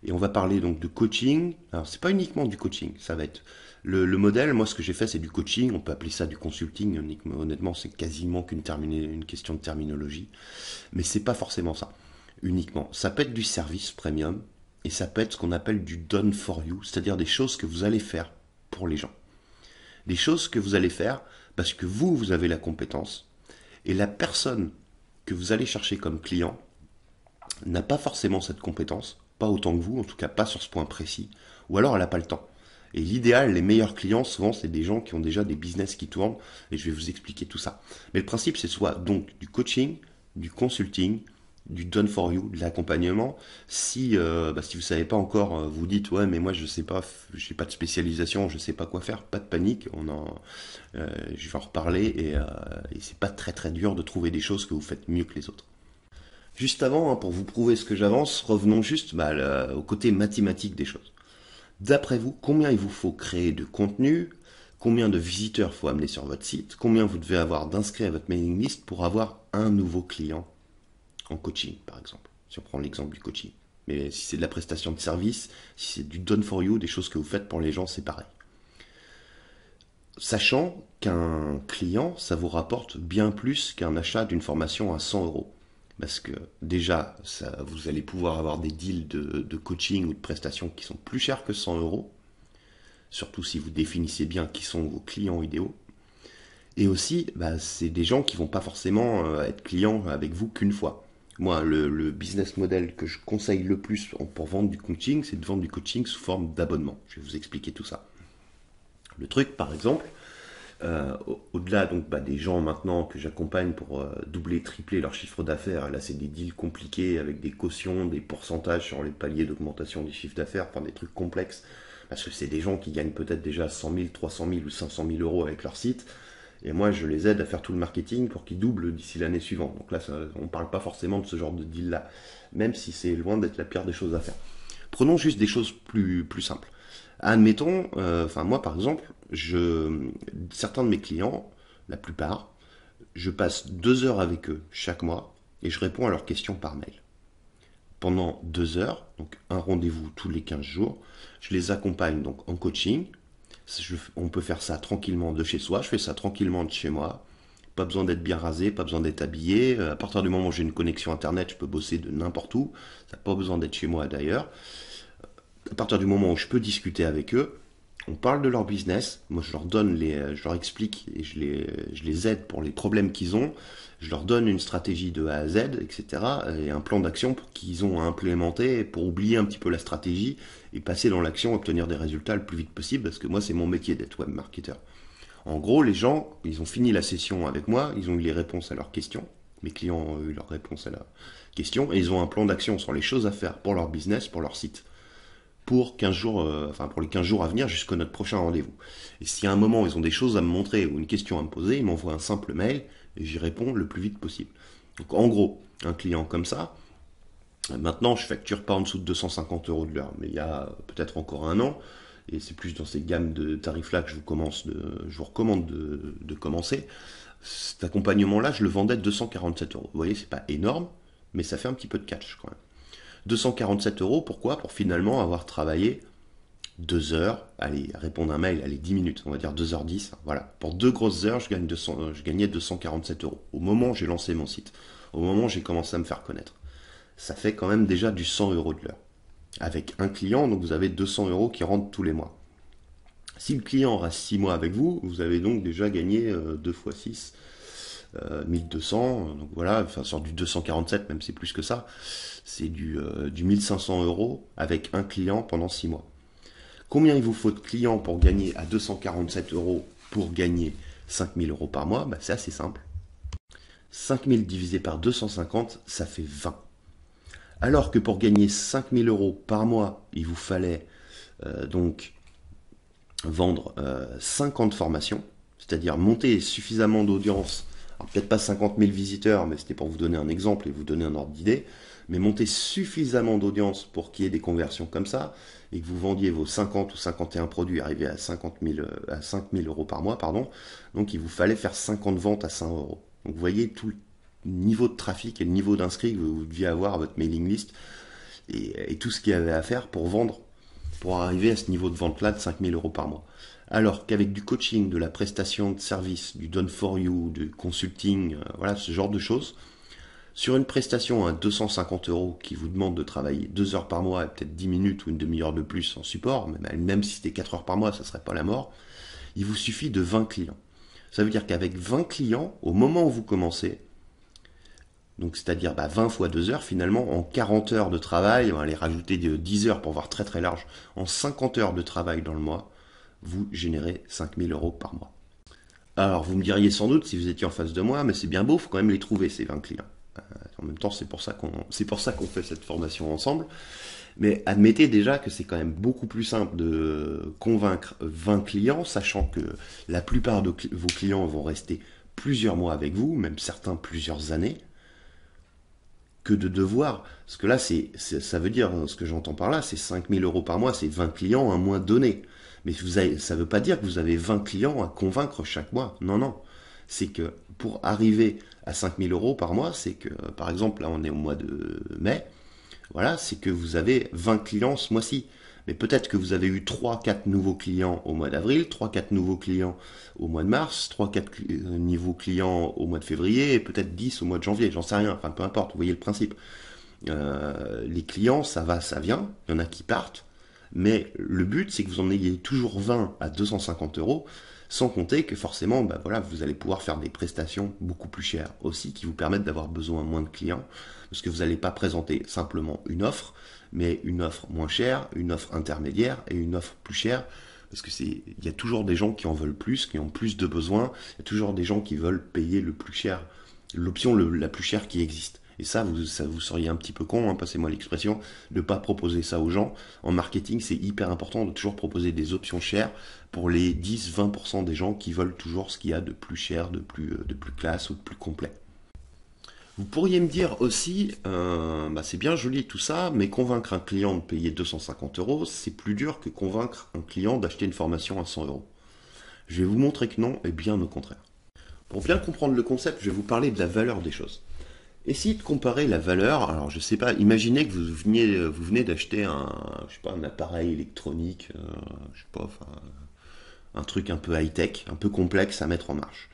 Et on va parler donc de coaching. Alors, c'est pas uniquement du coaching, ça va être le modèle. Moi, ce que j'ai fait, c'est du coaching. On peut appeler ça du consulting. Honnêtement, c'est quasiment une question de terminologie. Mais c'est pas forcément ça, uniquement. Ça peut être du service premium et ça peut être ce qu'on appelle du done for you, c'est-à-dire des choses que vous allez faire pour les gens. Des choses que vous allez faire parce que vous avez la compétence et la personne que vous allez chercher comme client n'a pas forcément cette compétence, pas autant que vous, en tout cas pas sur ce point précis, ou alors elle n'a pas le temps. Et l'idéal, les meilleurs clients, souvent, c'est des gens qui ont déjà des business qui tournent, et je vais vous expliquer tout ça. Mais le principe, c'est soit donc du coaching, du consulting, du done for you, de l'accompagnement. Si vous savez pas encore, vous dites ouais mais moi je sais pas, j'ai pas de spécialisation, je sais pas quoi faire, pas de panique, je vais en reparler et c'est pas très très dur de trouver des choses que vous faites mieux que les autres. Juste avant, hein, pour vous prouver ce que j'avance, revenons juste au côté mathématique des choses. D'après vous, combien il vous faut créer de contenu, combien de visiteurs faut amener sur votre site, combien vous devez avoir d'inscrits à votre mailing list pour avoir un nouveau client en coaching, par exemple, si on prend l'exemple du coaching. Mais si c'est de la prestation de service, si c'est du done for you, des choses que vous faites pour les gens, c'est pareil. Sachant qu'un client, ça vous rapporte bien plus qu'un achat d'une formation à 100 euros. Parce que déjà, vous allez pouvoir avoir des deals de coaching ou de prestations qui sont plus chers que 100 euros, surtout si vous définissez bien qui sont vos clients idéaux. Et aussi, c'est des gens qui vont pas forcément être clients avec vous qu'une fois. Moi, le business model que je conseille le plus pour vendre du coaching, c'est de vendre du coaching sous forme d'abonnement. Je vais vous expliquer tout ça. Le truc, par exemple, au-delà donc des gens maintenant que j'accompagne pour doubler, tripler leur chiffre d'affaires, là c'est des deals compliqués avec des cautions, des pourcentages sur les paliers d'augmentation du chiffre d'affaires, enfin des trucs complexes, parce que c'est des gens qui gagnent peut-être déjà 100 000, 300 000 ou 500 000 euros avec leur site, et moi je les aide à faire tout le marketing pour qu'ils doublent d'ici l'année suivante. Donc là on ne parle pas forcément de ce genre de deal là, même si c'est loin d'être la pire des choses à faire. Prenons juste des choses plus simples. Admettons, moi par exemple, certains de mes clients, la plupart, je passe 2 heures avec eux chaque mois et je réponds à leurs questions par mail. Pendant 2 heures, donc un rendez-vous tous les 15 jours, je les accompagne donc en coaching. On peut faire ça tranquillement de chez soi, je fais ça tranquillement de chez moi. Pas besoin d'être bien rasé, pas besoin d'être habillé. À partir du moment où j'ai une connexion internet, je peux bosser de n'importe où. Ça n'a pas besoin d'être chez moi d'ailleurs. À partir du moment où je peux discuter avec eux, on parle de leur business. Moi, je leur explique et je les aide pour les problèmes qu'ils ont. Je leur donne une stratégie de A à Z, etc. Et un plan d'action pour qu'ils ont à implémenter pour oublier un petit peu la stratégie et passer dans l'action, obtenir des résultats le plus vite possible. Parce que moi, c'est mon métier d'être web marketer. En gros, les gens, ils ont fini la session avec moi, ils ont eu les réponses à leurs questions. Mes clients ont eu leurs réponses à leurs questions et ils ont un plan d'action sur les choses à faire pour leur business, pour leur site. Pour 15 jours, pour les 15 jours à venir jusqu'à notre prochain rendez-vous. Et si à un moment ils ont des choses à me montrer ou une question à me poser, ils m'envoient un simple mail et j'y réponds le plus vite possible. Donc en gros, un client comme ça, maintenant je facture pas en dessous de 250 euros de l'heure, mais il y a peut-être encore un an, et c'est plus dans ces gammes de tarifs-là que je vous recommande de commencer. Cet accompagnement-là, je le vendais 247 euros. Vous voyez, c'est pas énorme, mais ça fait un petit peu de catch quand même. 247 euros, pourquoi? Pour finalement avoir travaillé 2 heures, allez, répondre à un mail, allez, 10 minutes, on va dire 2h10, voilà. Pour 2 grosses heures, je gagnais 247 euros. Au moment où j'ai lancé mon site, au moment où j'ai commencé à me faire connaître. Ça fait quand même déjà du 100 euros de l'heure. avec un client, donc vous avez 200 euros qui rentrent tous les mois. Si le client reste 6 mois avec vous, vous avez donc déjà gagné 2 fois 6, 1200, donc voilà, enfin sur du 247, même c'est plus que ça, c'est du 1500 euros avec un client pendant 6 mois. Combien il vous faut de clients pour gagner à 247 euros pour gagner 5000 euros par mois? Bah, c'est assez simple. 5000 divisé par 250, ça fait 20. Alors que pour gagner 5000 euros par mois, il vous fallait donc vendre 50 formations, c'est-à-dire monter suffisamment d'audience, alors peut-être pas 50 000 visiteurs, mais c'était pour vous donner un exemple et vous donner un ordre d'idée, mais monter suffisamment d'audience pour qu'il y ait des conversions comme ça, et que vous vendiez vos 50 ou 51 produits arrivés à 50 000, à 5 000 euros par mois, pardon, donc il vous fallait faire 50 ventes à 100 euros. Donc vous voyez tout le niveau de trafic et le niveau d'inscrits que vous deviez avoir à votre mailing list, et tout ce qu'il y avait à faire pour vendre, pour arriver à ce niveau de vente-là de 5 000 euros par mois. Alors qu'avec du coaching, de la prestation de service, du done for you, du consulting, voilà, ce genre de choses, sur une prestation à 250 euros qui vous demande de travailler 2 heures par mois et peut-être 10 minutes ou une demi-heure de plus en support, même si c'était 4 heures par mois, ça ne serait pas la mort, il vous suffit de 20 clients. Ça veut dire qu'avec 20 clients, au moment où vous commencez, donc c'est-à-dire 20 fois 2 heures, finalement, en 40 heures de travail, on va aller rajouter 10 heures pour voir très très large, en 50 heures de travail dans le mois, vous générez 5000 euros par mois. Alors vous me diriez sans doute si vous étiez en face de moi, mais c'est bien beau, il faut quand même les trouver ces 20 clients. En même temps, c'est pour ça qu'on fait cette formation ensemble. Mais admettez déjà que c'est quand même beaucoup plus simple de convaincre 20 clients, sachant que la plupart de vos clients vont rester plusieurs mois avec vous, même certains plusieurs années, que de devoir, parce que là, ça veut dire, ce que j'entends par là, c'est 5000 euros par mois, c'est 20 clients un mois donné. Mais ça ne veut pas dire que vous avez 20 clients à convaincre chaque mois. Non, non. C'est que pour arriver à 5000 euros par mois, c'est que, par exemple, là, on est au mois de mai, voilà, c'est que vous avez 20 clients ce mois-ci. Mais peut-être que vous avez eu 3-4 nouveaux clients au mois d'avril, 3-4 nouveaux clients au mois de mars, 3-4 nouveaux clients au mois de février, et peut-être 10 au mois de janvier, j'en sais rien, enfin peu importe, vous voyez le principe. Les clients, ça va, ça vient, il y en a qui partent, mais le but c'est que vous en ayez toujours 20 à 250 euros, sans compter que forcément, voilà, vous allez pouvoir faire des prestations beaucoup plus chères aussi, qui vous permettent d'avoir besoin moins de clients, parce que vous n'allez pas présenter simplement une offre, mais une offre moins chère, une offre intermédiaire et une offre plus chère, parce que il y a toujours des gens qui en veulent plus, qui ont plus de besoins, il y a toujours des gens qui veulent payer le plus cher, l'option la plus chère qui existe. Et ça vous seriez un petit peu con, hein, passez-moi l'expression, de ne pas proposer ça aux gens. En marketing, c'est hyper important de toujours proposer des options chères pour les 10-20% des gens qui veulent toujours ce qu'il y a de plus cher, de plus classe ou de plus complet. Vous pourriez me dire aussi, c'est bien joli tout ça, mais convaincre un client de payer 250 euros, c'est plus dur que convaincre un client d'acheter une formation à 100 euros. Je vais vous montrer que non, et bien au contraire. Pour bien comprendre le concept, je vais vous parler de la valeur des choses. Essayez de comparer la valeur. Alors, je sais pas, imaginez que vous venez d'acheter un appareil électronique, un truc un peu high-tech, un peu complexe à mettre en marche.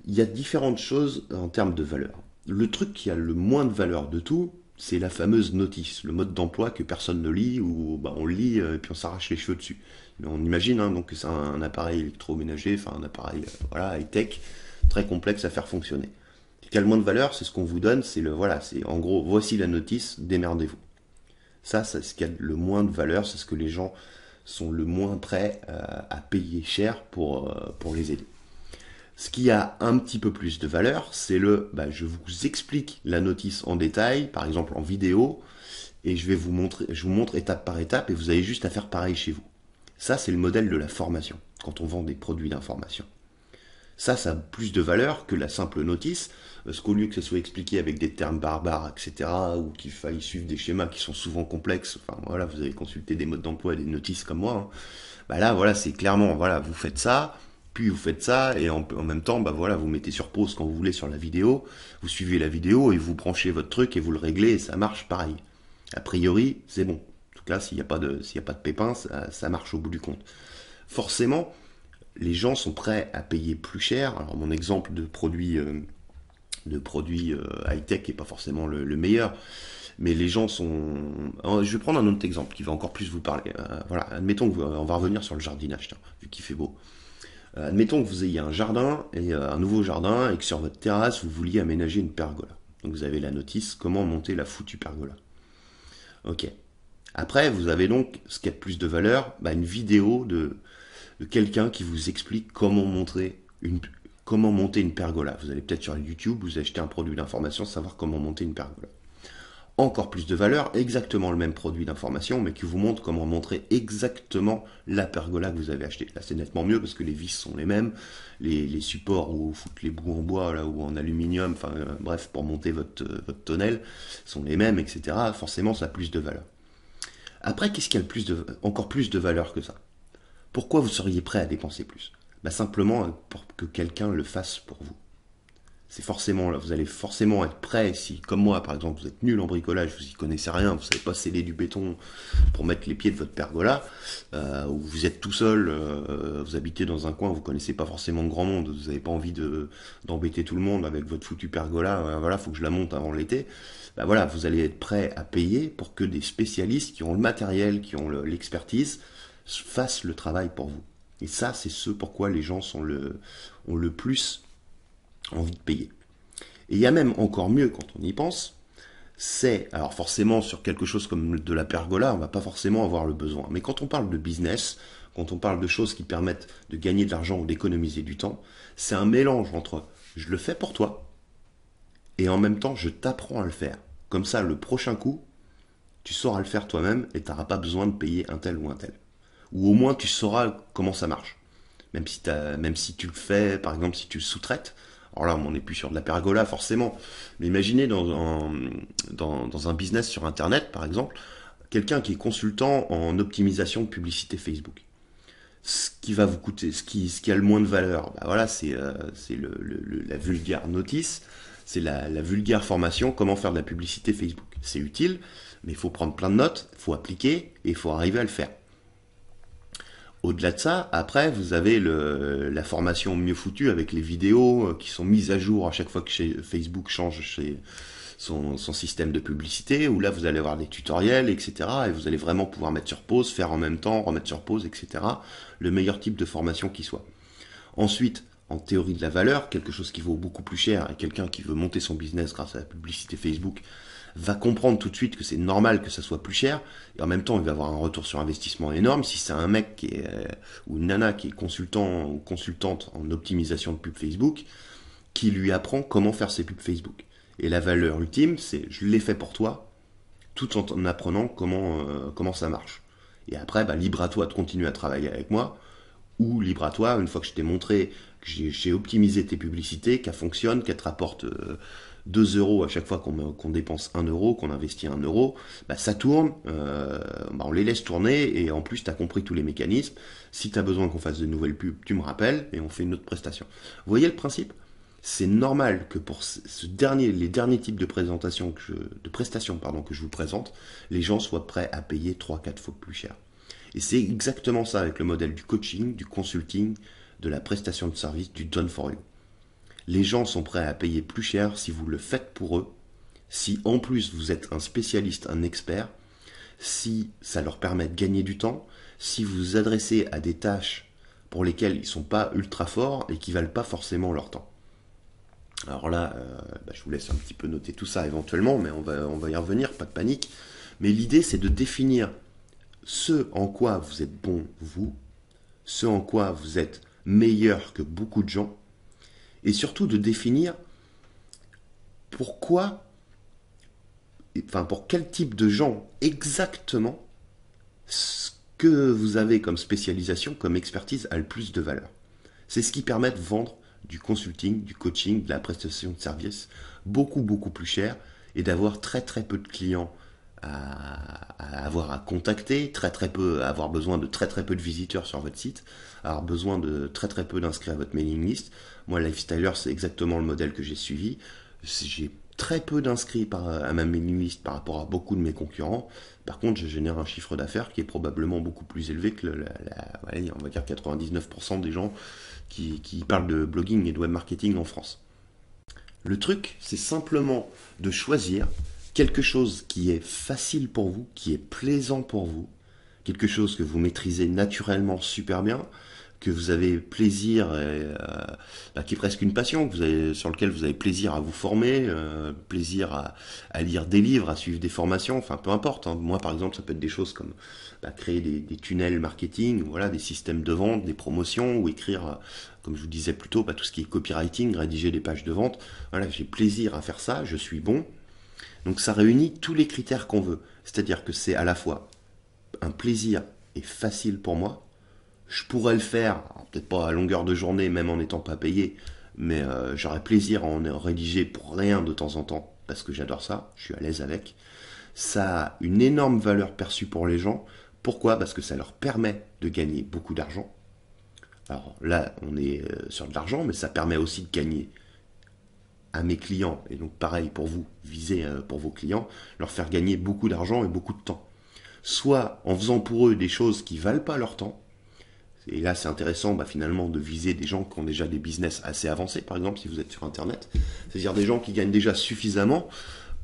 Il y a différentes choses en termes de valeur. Le truc qui a le moins de valeur de tout, c'est la fameuse notice, le mode d'emploi que personne ne lit, ou on le lit et puis on s'arrache les cheveux dessus. Mais on imagine donc que c'est un appareil électroménager, un appareil high-tech, très complexe à faire fonctionner. Ce qui a le moins de valeur, c'est ce qu'on vous donne, c'est en gros, voici la notice, démerdez-vous. Ça, c'est ce qui a le moins de valeur, c'est ce que les gens sont le moins prêts à payer cher pour les aider. Ce qui a un petit peu plus de valeur, c'est je vous explique la notice en détail, par exemple en vidéo, et je vous montre étape par étape, et vous avez juste à faire pareil chez vous. Ça, c'est le modèle de la formation, quand on vend des produits d'information. Ça a plus de valeur que la simple notice, parce qu'au lieu que ça soit expliqué avec des termes barbares, etc., ou qu'il faille suivre des schémas qui sont souvent complexes, vous avez consulté des modes d'emploi et des notices comme moi, là, c'est clairement, vous faites ça, puis vous faites ça, et en même temps, vous mettez sur pause quand vous voulez sur la vidéo, vous suivez la vidéo, et vous branchez votre truc, et vous le réglez, et ça marche pareil. A priori, c'est bon. En tout cas, s'il n'y a pas de pépins, ça marche au bout du compte. Forcément, les gens sont prêts à payer plus cher. Alors mon exemple de produit de produits high-tech qui n'est pas forcément le meilleur. Mais les gens sont... Je vais prendre un autre exemple qui va encore plus vous parler. Voilà, admettons que on va revenir sur le jardinage, tiens, vu qu'il fait beau. Admettons que vous ayez un jardin, et un nouveau jardin, et que sur votre terrasse, vous vouliez aménager une pergola. Donc vous avez la notice, comment monter la foutue pergola. Ok. Après, vous avez donc, ce qui a plus de valeur, une vidéo de quelqu'un qui vous explique comment monter une pergola. Vous allez peut-être sur YouTube, vous achetez un produit d'information, savoir comment monter une pergola. Encore plus de valeur, exactement le même produit d'information, mais qui vous montre comment montrer exactement la pergola que vous avez achetée. Là, c'est nettement mieux parce que les vis sont les mêmes, les supports où vous foutez les bouts en bois là, ou en aluminium, bref, pour monter votre tonnelle, sont les mêmes, etc. Forcément, ça a plus de valeur. Après, qu'est-ce qui a encore plus de valeur que ça? Pourquoi vous seriez prêt à dépenser plus? Simplement pour que quelqu'un le fasse pour vous. C'est forcément là, vous allez forcément être prêt si, comme moi par exemple, vous êtes nul en bricolage, vous y connaissez rien, vous savez pas sceller du béton pour mettre les pieds de votre pergola, ou vous êtes tout seul, vous habitez dans un coin, vous connaissez pas forcément de grand monde, vous n'avez pas envie d'embêter tout le monde avec votre foutu pergola, voilà, faut que je la monte avant l'été. Voilà, vous allez être prêt à payer pour que des spécialistes qui ont le matériel, qui ont l'expertise, fassent le travail pour vous. Et ça, c'est ce pourquoi les gens ont le plus envie de payer. Et il y a même encore mieux quand on y pense, alors forcément sur quelque chose comme de la pergola, on va pas forcément avoir le besoin. Mais quand on parle de business, quand on parle de choses qui permettent de gagner de l'argent ou d'économiser du temps, c'est un mélange entre je le fais pour toi et en même temps je t'apprends à le faire. Comme ça, le prochain coup, tu sauras le faire toi-même et tu n'auras pas besoin de payer un tel ou un tel. Ou au moins tu sauras comment ça marche. Même si tu le fais, par exemple, si tu le sous-traites. Alors là, on n'est plus sur de la pergola forcément. Mais imaginez dans un business sur Internet, par exemple, quelqu'un qui est consultant en optimisation de publicité Facebook. Ce qui va vous coûter, ce qui a le moins de valeur, voilà, c'est la vulgaire notice, c'est la vulgaire formation, comment faire de la publicité Facebook. C'est utile, mais il faut prendre plein de notes, il faut appliquer et il faut arriver à le faire. Au-delà de ça, après, vous avez la formation mieux foutue avec les vidéos qui sont mises à jour à chaque fois que Facebook change son système de publicité, où là, vous allez avoir des tutoriels, etc. Et vous allez vraiment pouvoir mettre sur pause, faire en même temps, remettre sur pause, etc. Le meilleur type de formation qui soit. Ensuite, en théorie de la valeur, quelque chose qui vaut beaucoup plus cher, et quelqu'un qui veut monter son business grâce à la publicité Facebook, va comprendre tout de suite que c'est normal que ça soit plus cher, et en même temps il va avoir un retour sur investissement énorme. Si c'est un mec ou une nana qui est consultant ou consultante en optimisation de pub Facebook, qui lui apprend comment faire ses pubs Facebook. Et la valeur ultime, c'est je l'ai fait pour toi, tout en apprenant comment ça marche. Et après, libre à toi de continuer à travailler avec moi, ou libre à toi, une fois que je t'ai montré que j'ai optimisé tes publicités, qu'elles fonctionnent, qu'elles te rapportent 2 euros à chaque fois qu'on dépense 1 euro, qu'on investit 1 euro, ça tourne, on les laisse tourner, et en plus tu as compris tous les mécanismes. Si tu as besoin qu'on fasse de nouvelles pubs, tu me rappelles, et on fait une autre prestation. Vous voyez le principe? C'est normal que pour les derniers types de prestations que je vous présente, les gens soient prêts à payer 3-4 fois plus cher. Et c'est exactement ça avec le modèle du coaching, du consulting, de la prestation de service, du done for you. Les gens sont prêts à payer plus cher si vous le faites pour eux, si en plus vous êtes un spécialiste, un expert, si ça leur permet de gagner du temps, si vous vous adressez à des tâches pour lesquelles ils ne sont pas ultra forts et qui ne valent pas forcément leur temps. Alors là, je vous laisse un petit peu noter tout ça éventuellement, mais on va y revenir, pas de panique. Mais l'idée, c'est de définir ce en quoi vous êtes bon, vous, ce en quoi vous êtes meilleur que beaucoup de gens, et surtout de définir pour quel type de gens exactement ce que vous avez comme spécialisation, comme expertise a le plus de valeur. C'est ce qui permet de vendre du consulting, du coaching, de la prestation de service beaucoup plus cher, et d'avoir très peu de clients à avoir à contacter, avoir besoin de très peu de visiteurs sur votre site, avoir besoin de très peu d'inscrits à votre mailing list. Moi, Lifestyler, c'est exactement le modèle que j'ai suivi. J'ai très peu d'inscrits à ma mailing list par rapport à beaucoup de mes concurrents. Par contre, je génère un chiffre d'affaires qui est probablement beaucoup plus élevé que on va dire 99% des gens qui parlent de blogging et de web marketing en France. Le truc, c'est simplement de choisir quelque chose qui est facile pour vous, qui est plaisant pour vous, quelque chose que vous maîtrisez naturellement super bien, que vous avez plaisir, qui est presque une passion, sur lequel vous avez plaisir à vous former, plaisir à lire des livres, à suivre des formations, enfin peu importe. Hein. Moi par exemple, ça peut être des choses comme créer des tunnels marketing, voilà, des systèmes de vente, des promotions, ou écrire, comme je vous disais plus tôt, tout ce qui est copywriting, rédiger des pages de vente. Voilà, j'ai plaisir à faire ça, je suis bon. Donc ça réunit tous les critères qu'on veut. C'est-à-dire que c'est à la fois un plaisir et facile pour moi. Je pourrais le faire, peut-être pas à longueur de journée, même en n'étant pas payé, mais j'aurais plaisir à en rédiger pour rien de temps en temps, parce que j'adore ça, je suis à l'aise avec. Ça a une énorme valeur perçue pour les gens. Pourquoi? Parce que ça leur permet de gagner beaucoup d'argent. Alors là, on est sur de l'argent, mais ça permet aussi de gagner à mes clients, et donc pareil pour vous, visez pour vos clients, leur faire gagner beaucoup d'argent et beaucoup de temps. Soit en faisant pour eux des choses qui valent pas leur temps, et là c'est intéressant finalement de viser des gens qui ont déjà des business assez avancés, par exemple si vous êtes sur internet, c'est-à-dire des gens qui gagnent déjà suffisamment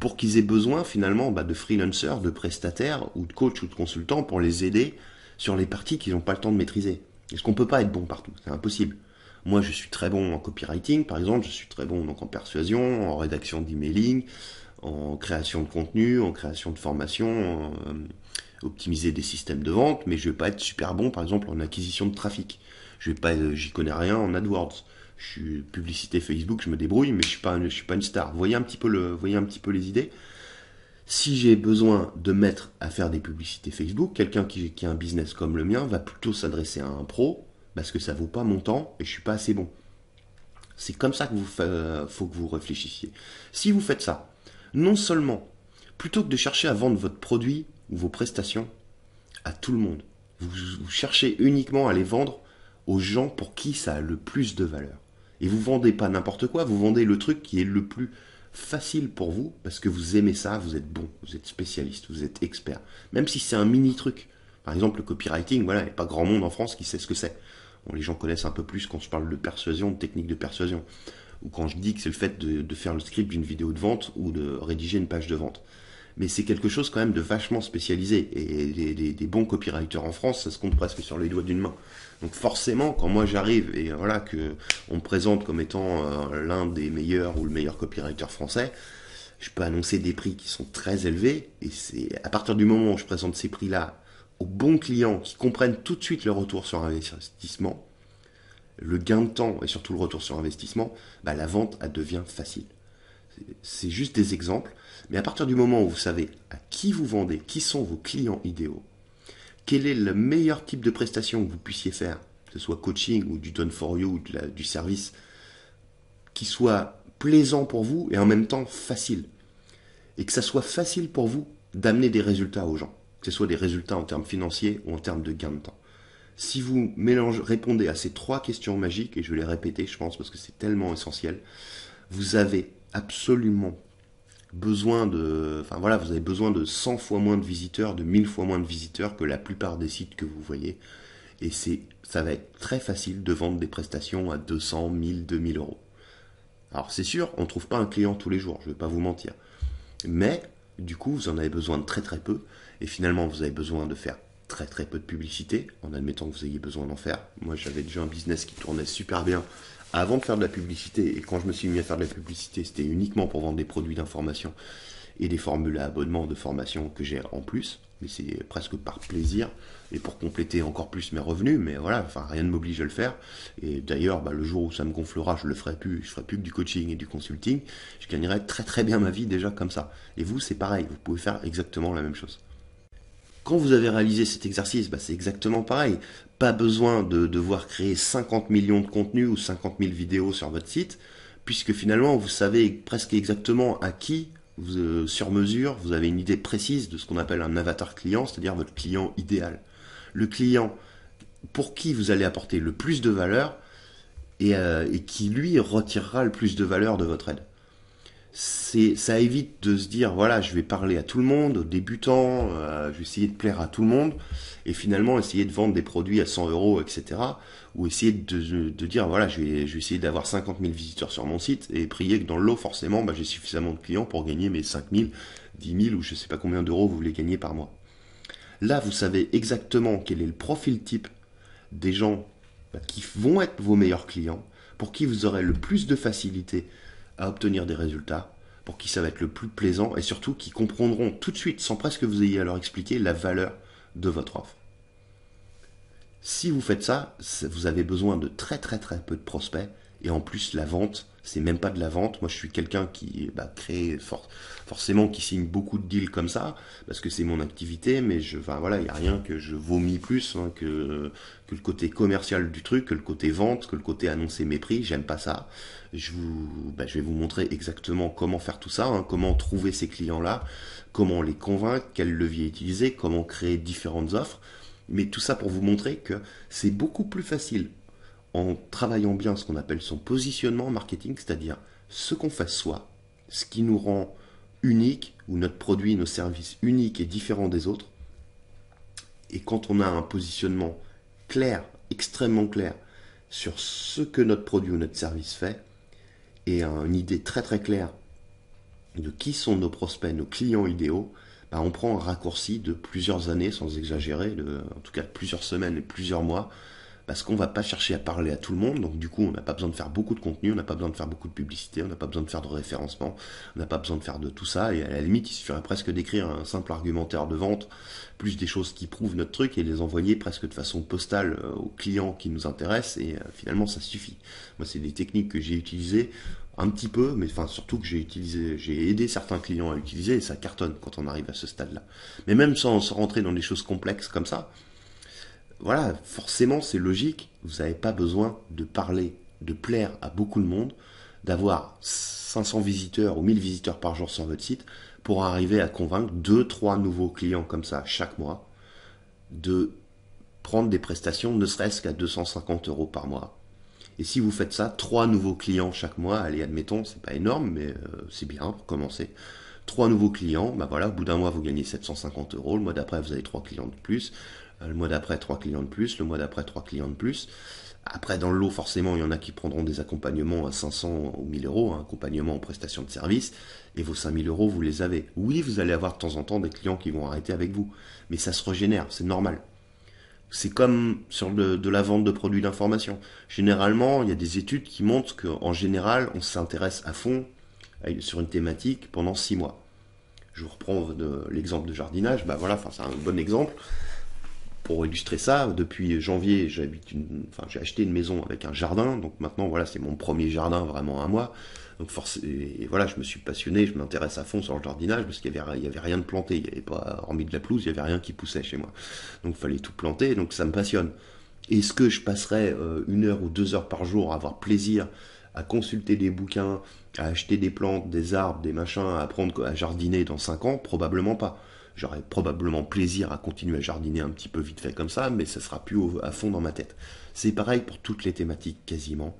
pour qu'ils aient besoin finalement de freelancers, de prestataires ou de coachs ou de consultants pour les aider sur les parties qu'ils n'ont pas le temps de maîtriser. Parce qu'on ne peut pas être bon partout, c'est impossible. Moi, je suis très bon en copywriting, par exemple, je suis très bon donc en persuasion, en rédaction d'emailing, en création de contenu, en création de formation, optimiser des systèmes de vente, mais je vais pas être super bon, par exemple, en acquisition de trafic. J'y connais rien en AdWords. Je suis publicité Facebook, je me débrouille, mais je suis pas une star. Vous voyez un petit peu les idées. Si j'ai besoin de mettre à faire des publicités Facebook, quelqu'un qui a un business comme le mien va plutôt s'adresser à un pro, parce que ça vaut pas mon temps et je suis pas assez bon. C'est comme ça que faut que vous réfléchissiez. Si vous faites ça, non seulement, plutôt que de chercher à vendre votre produit ou vos prestations à tout le monde, vous cherchez uniquement à les vendre aux gens pour qui ça a le plus de valeur. Et vous vendez pas n'importe quoi, vous vendez le truc qui est le plus facile pour vous, parce que vous aimez ça, vous êtes bon, vous êtes spécialiste, vous êtes expert. Même si c'est un mini truc. Par exemple, le copywriting, voilà, il n'y a pas grand monde en France qui sait ce que c'est. Bon, les gens connaissent un peu plus quand je parle de persuasion, de technique de persuasion. Ou quand je dis que c'est le fait de faire le script d'une vidéo de vente ou de rédiger une page de vente. Mais c'est quelque chose quand même de vachement spécialisé. Et des bons copywriters en France, ça se compte presque sur les doigts d'une main. Donc forcément, quand moi j'arrive et voilà que on me présente comme étant l'un des meilleurs ou le meilleur copywriter français, je peux annoncer des prix qui sont très élevés. Et c'est à partir du moment où je présente ces prix-là aux bons clients qui comprennent tout de suite le retour sur investissement, le gain de temps et surtout le retour sur investissement, la vente elle devient facile. C'est juste des exemples, mais à partir du moment où vous savez à qui vous vendez, qui sont vos clients idéaux, quel est le meilleur type de prestation que vous puissiez faire, que ce soit coaching ou du done for you ou du service, qui soit plaisant pour vous et en même temps facile. Et que ça soit facile pour vous d'amener des résultats aux gens, que ce soit des résultats en termes financiers ou en termes de gain de temps. Si vous répondez à ces 3 questions magiques, et je vais les répéter, je pense, parce que c'est tellement essentiel, vous avez absolument besoin vous avez besoin de 100 fois moins de visiteurs, de 1000 fois moins de visiteurs que la plupart des sites que vous voyez. Et ça va être très facile de vendre des prestations à 200, 1000, 2000 euros. Alors c'est sûr, on ne trouve pas un client tous les jours, je ne vais pas vous mentir. Mais, du coup, vous en avez besoin de très très peu. Et finalement, vous avez besoin de faire très très peu de publicité, en admettant que vous ayez besoin d'en faire. Moi, j'avais déjà un business qui tournait super bien avant de faire de la publicité. Et quand je me suis mis à faire de la publicité, c'était uniquement pour vendre des produits d'information et des formules à abonnement de formation que j'ai en plus. Mais c'est presque par plaisir et pour compléter encore plus mes revenus. Mais voilà, rien ne m'oblige à le faire. Et d'ailleurs, le jour où ça me gonflera, je le ferai plus. Je ferai plus que du coaching et du consulting. Je gagnerai très très bien ma vie déjà comme ça. Et vous, c'est pareil. Vous pouvez faire exactement la même chose. Quand vous avez réalisé cet exercice, c'est exactement pareil. Pas besoin de devoir créer 50 millions de contenus ou 50 000 vidéos sur votre site, puisque finalement vous savez presque exactement à qui, sur mesure, vous avez une idée précise de ce qu'on appelle un avatar client, c'est-à-dire votre client idéal. Le client pour qui vous allez apporter le plus de valeur et qui lui retirera le plus de valeur de votre aide. Ça évite de se dire, voilà, je vais parler à tout le monde, aux débutants, je vais essayer de plaire à tout le monde, et finalement essayer de vendre des produits à 100 euros, etc. Ou essayer de dire, voilà, je vais essayer d'avoir 50 000 visiteurs sur mon site, et prier que dans le lot, forcément, bah, j'ai suffisamment de clients pour gagner mes 5 000, 10 000, ou je sais pas combien d'euros vous voulez gagner par mois. Là, vous savez exactement quel est le profil type des gens qui vont être vos meilleurs clients, pour qui vous aurez le plus de facilité à obtenir des résultats, pour qui ça va être le plus plaisant et surtout qui comprendront tout de suite, sans presque vous ayez à leur expliquer, la valeur de votre offre. Si vous faites ça, vous avez besoin de très très très peu de prospects et en plus la vente, c'est même pas de la vente. Moi je suis quelqu'un qui crée forcément qui signe beaucoup de deals comme ça parce que c'est mon activité, mais voilà, il y a rien que je vomis plus que le côté commercial du truc, que le côté vente, que le côté annoncer mes prix. J'aime pas ça. Je vais vous montrer exactement comment faire tout ça, comment trouver ces clients-là, comment les convaincre, quel levier utiliser, comment créer différentes offres. Mais tout ça pour vous montrer que c'est beaucoup plus facile en travaillant bien ce qu'on appelle son positionnement en marketing, c'est-à-dire ce qu'on fait soi, ce qui nous rend unique, ou notre produit, nos services uniques et différents des autres. Et quand on a un positionnement clair, extrêmement clair, sur ce que notre produit ou notre service fait, et une idée très très claire de qui sont nos prospects, nos clients idéaux, on prend un raccourci de plusieurs années, sans exagérer, en tout cas plusieurs semaines et plusieurs mois, parce qu'on ne va pas chercher à parler à tout le monde, donc du coup on n'a pas besoin de faire beaucoup de contenu, on n'a pas besoin de faire beaucoup de publicité, on n'a pas besoin de faire de référencement, on n'a pas besoin de faire de tout ça, et à la limite il suffirait presque d'écrire un simple argumentaire de vente, plus des choses qui prouvent notre truc, et les envoyer presque de façon postale aux clients qui nous intéressent, et finalement ça suffit. Moi c'est des techniques que j'ai utilisées, un petit peu, mais enfin surtout que j'ai aidé certains clients à utiliser et ça cartonne quand on arrive à ce stade-là. Mais même sans rentrer dans des choses complexes comme ça, voilà, forcément c'est logique, vous n'avez pas besoin de parler, de plaire à beaucoup de monde, d'avoir 500 visiteurs ou 1000 visiteurs par jour sur votre site pour arriver à convaincre 2-3 nouveaux clients comme ça chaque mois de prendre des prestations ne serait-ce qu'à 250 euros par mois. Et si vous faites ça, 3 nouveaux clients chaque mois, allez, admettons, c'est pas énorme, mais c'est bien pour commencer. 3 nouveaux clients, voilà, au bout d'un mois, vous gagnez 750 euros. Le mois d'après, vous avez 3 clients de plus. Le mois d'après, 3 clients de plus. Le mois d'après, 3 clients de plus. Après, dans le lot, forcément, il y en a qui prendront des accompagnements à 500 ou 1000 euros, accompagnement en prestation de service, et vos 5000 euros, vous les avez. Oui, vous allez avoir de temps en temps des clients qui vont arrêter avec vous, mais ça se régénère, c'est normal. C'est comme sur de la vente de produits d'information. Généralement, il y a des études qui montrent qu'en général, on s'intéresse à fond sur une thématique pendant 6 mois. Je vous reprends l'exemple de jardinage. Voilà, c'est un bon exemple. Pour illustrer ça, depuis janvier, j'ai acheté une maison avec un jardin. Donc maintenant, voilà, c'est mon premier jardin vraiment à moi. Donc et voilà, je me suis passionné, je m'intéresse à fond sur le jardinage parce qu'il y avait rien de planté, il y avait pas, hormis de la pelouse, il y avait rien qui poussait chez moi. Donc il fallait tout planter, donc ça me passionne. Est-ce que je passerais 1 heure ou 2 heures par jour à avoir plaisir à consulter des bouquins, à acheter des plantes, des arbres, des machins, à apprendre à jardiner dans 5 ans? Probablement pas. J'aurais probablement plaisir à continuer à jardiner un petit peu vite fait comme ça, mais ça sera plus à fond dans ma tête. C'est pareil pour toutes les thématiques quasiment.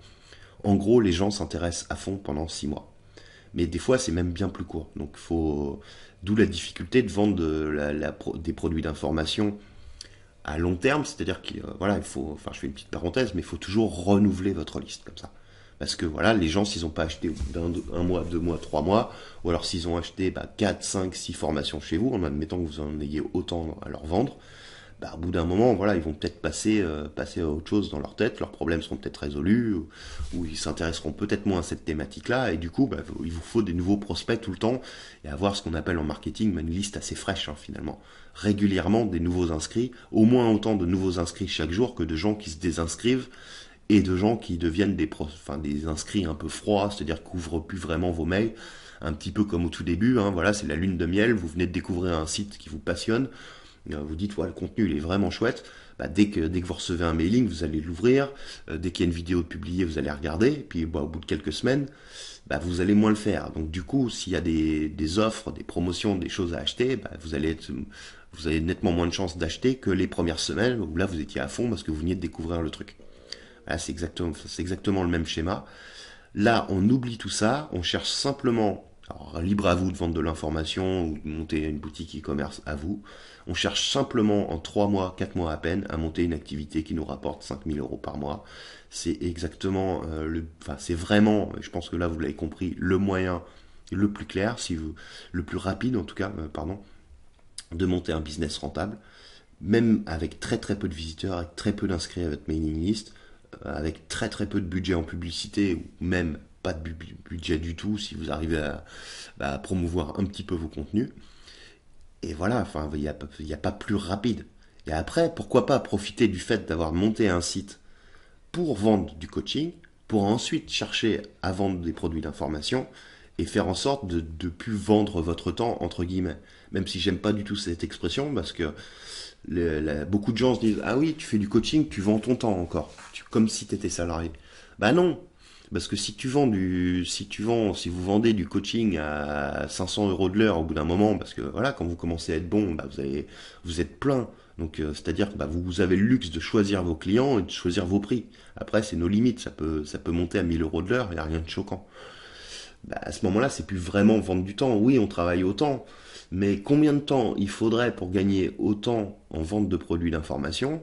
En gros, les gens s'intéressent à fond pendant 6 mois. Mais des fois, c'est même bien plus court. Donc, d'où la difficulté de vendre des produits d'information à long terme. C'est-à-dire qu'il faut, je fais une petite parenthèse, mais il faut toujours renouveler votre liste comme ça. Parce que voilà, les gens, s'ils n'ont pas acheté un mois, 2 mois, 3 mois, ou alors s'ils ont acheté 4, 5, 6 formations chez vous, en admettant que vous en ayez autant à leur vendre, au bout d'un moment, voilà, ils vont peut-être passer à autre chose dans leur tête, leurs problèmes seront peut-être résolus, ou ils s'intéresseront peut-être moins à cette thématique-là, et du coup, il vous faut des nouveaux prospects tout le temps, et avoir ce qu'on appelle en marketing une liste assez fraîche, finalement. Régulièrement, des nouveaux inscrits, au moins autant de nouveaux inscrits chaque jour que de gens qui se désinscrivent, et de gens qui deviennent des inscrits un peu froids, c'est-à-dire qu'ils n'ouvrent plus vraiment vos mails, un petit peu comme au tout début, voilà, c'est la lune de miel, vous venez de découvrir un site qui vous passionne, vous dites, le contenu il est vraiment chouette, dès que vous recevez un mailing, vous allez l'ouvrir, dès qu'il y a une vidéo publiée, vous allez regarder, et puis au bout de quelques semaines, vous allez moins le faire. Donc du coup, s'il y a des offres, des promotions, des choses à acheter, vous avez nettement moins de chances d'acheter que les premières semaines où là vous étiez à fond parce que vous veniez de découvrir le truc. Là, c'est exactement le même schéma. Là, on oublie tout ça, on cherche simplement Alors, libre à vous de vendre de l'information ou de monter une boutique e-commerce à vous. On cherche simplement en 3 mois, 4 mois à peine à monter une activité qui nous rapporte 5 000 € par mois. C'est exactement enfin, c'est vraiment, je pense que là vous l'avez compris, le moyen le plus clair, si vous, le plus rapide en tout cas, pardon, de monter un business rentable, même avec très très peu de visiteurs, avec très peu d'inscrits à votre mailing list, avec très très peu de budget en publicité, ou même pas de budget du tout si vous arrivez à promouvoir un petit peu vos contenus. Et voilà, enfin, il n'y a pas plus rapide. Et après, pourquoi pas profiter du fait d'avoir monté un site pour vendre du coaching, pour ensuite chercher à vendre des produits d'information et faire en sorte de ne plus vendre votre temps, entre guillemets. Même si j'aime pas du tout cette expression, parce que beaucoup de gens se disent: ah oui, tu fais du coaching, tu vends ton temps encore, comme si tu étais salarié. Bah non, parce que si vous vendez du coaching à 500 € de l'heure au bout d'un moment, parce que voilà, quand vous commencez à être bon, bah vous êtes plein. Donc c'est-à-dire que bah, vous avez le luxe de choisir vos clients et de choisir vos prix. Après, c'est nos limites, ça peut monter à 1 000 € de l'heure, il n'y a rien de choquant. Bah, à ce moment-là, c'est plus vraiment vendre du temps. Oui, on travaille autant, mais combien de temps il faudrait pour gagner autant en vente de produits d'information?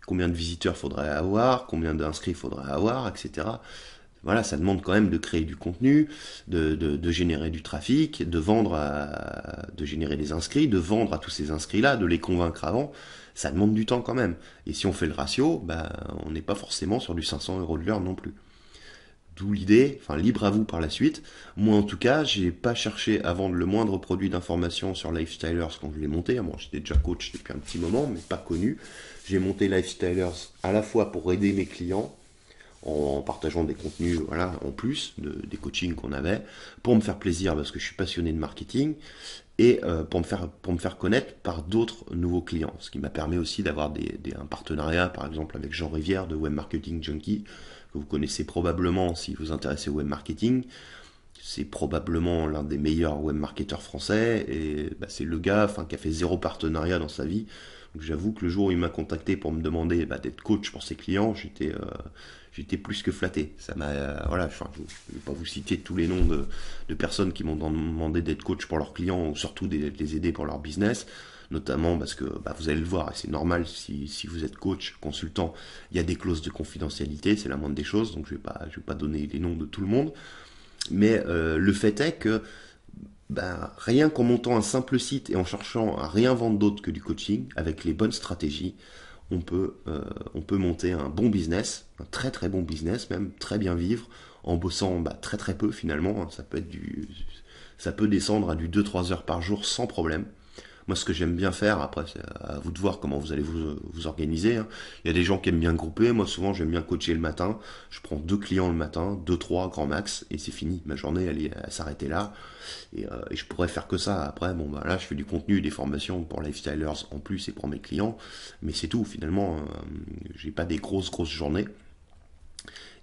Combien de visiteurs faudrait avoir? Combien d'inscrits faudrait avoir, etc. Voilà, ça demande quand même de créer du contenu, de générer du trafic, de générer des inscrits, de vendre à tous ces inscrits-là, de les convaincre avant. Ça demande du temps quand même. Et si on fait le ratio, bah, on n'est pas forcément sur du 500 € de l'heure non plus. D'où l'idée, enfin libre à vous par la suite. Moi en tout cas, j'ai pas cherché à vendre le moindre produit d'information sur Lifestylers quand je l'ai monté. Moi j'étais déjà coach depuis un petit moment, mais pas connu. J'ai monté Lifestylers à la fois pour aider mes clients, en partageant des contenus voilà, en plus des coachings qu'on avait, pour me faire plaisir parce que je suis passionné de marketing, et pour me faire connaître par d'autres nouveaux clients. Ce qui m'a permis aussi d'avoir un partenariat, par exemple, avec Jean Rivière de Web Marketing Junkie, que vous connaissez probablement si vous vous intéressez au web marketing. C'est probablement l'un des meilleurs web marketeurs français, et bah, c'est le gars qui a fait 0 partenariat dans sa vie. Donc j'avoue que le jour où il m'a contacté pour me demander d'être coach pour ses clients, j'étais plus que flatté. Ça m'a voilà, je ne vais pas vous citer tous les noms de personnes qui m'ont demandé d'être coach pour leurs clients, ou surtout de les aider pour leur business, notamment parce que bah, vous allez le voir, et c'est normal, si vous êtes coach, consultant, il y a des clauses de confidentialité, c'est la moindre des choses, donc je vais pas donner les noms de tout le monde, mais le fait est que bah, rien qu'en montant un simple site et en cherchant à rien vendre d'autre que du coaching, avec les bonnes stratégies, on peut monter un bon business, un très très bon business, même très bien vivre, en bossant bah, très très peu finalement. Ça peut descendre à du 2-3 heures par jour sans problème. Moi, ce que j'aime bien faire, après, c'est à vous de voir comment vous allez vous organiser, hein. Il y a des gens qui aiment bien grouper. Moi, souvent, j'aime bien coacher le matin. Je prends 2 clients le matin, 2-3 grand max, et c'est fini. Ma journée, elle s'arrêter là. Et je pourrais faire que ça. Après, bon, bah, là, je fais du contenu, des formations pour Lifestylers en plus et pour mes clients. Mais c'est tout, finalement. J'ai pas des grosses journées.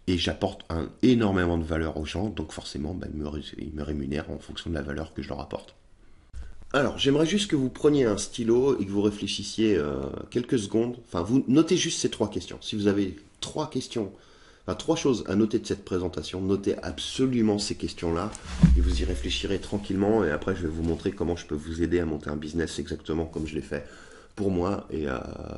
Et j'apporte énormément de valeur aux gens. Donc, forcément, bah, ils me rémunèrent en fonction de la valeur que je leur apporte. Alors, j'aimerais juste que vous preniez un stylo et que vous réfléchissiez quelques secondes. Enfin, vous notez juste ces 3 questions. Si vous avez 3 questions, enfin 3 choses à noter de cette présentation, notez absolument ces questions-là et vous y réfléchirez tranquillement. Et après, je vais vous montrer comment je peux vous aider à monter un business exactement comme je l'ai fait pour moi et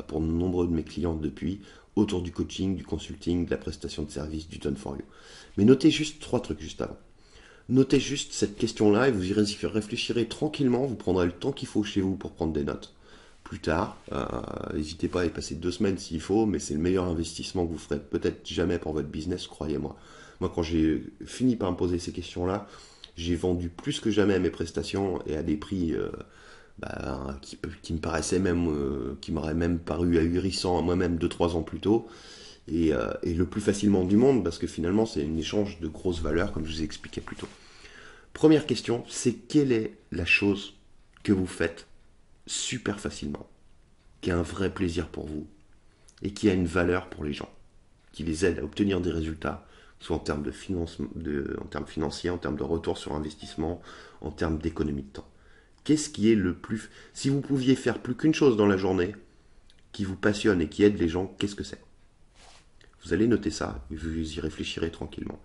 pour nombreux de mes clients depuis, autour du coaching, du consulting, de la prestation de service, du done for you. Mais notez juste 3 trucs juste avant. Notez juste cette question-là et vous y réfléchirez tranquillement, vous prendrez le temps qu'il faut chez vous pour prendre des notes. Plus tard, n'hésitez pas à y passer 2 semaines s'il faut, mais c'est le meilleur investissement que vous ferez peut-être jamais pour votre business, croyez-moi. Moi, quand j'ai fini par me poser ces questions-là, j'ai vendu plus que jamais mes prestations et à des prix qui me paraissaient même, qui m'auraient même paru ahurissants à moi-même 2-3 ans plus tôt. Et le plus facilement du monde, parce que finalement c'est un échange de grosses valeurs, comme je vous ai expliqué plus tôt. Première question, c'est quelle est la chose que vous faites super facilement, qui a un vrai plaisir pour vous, et qui a une valeur pour les gens, qui les aide à obtenir des résultats, soit en termes en termes financiers, en termes de retour sur investissement, en termes d'économie de temps. Qu'est-ce qui est le plus... Si vous pouviez faire plus qu'une chose dans la journée, qui vous passionne et qui aide les gens, qu'est-ce que c'est? Vous allez noter ça et vous y réfléchirez tranquillement.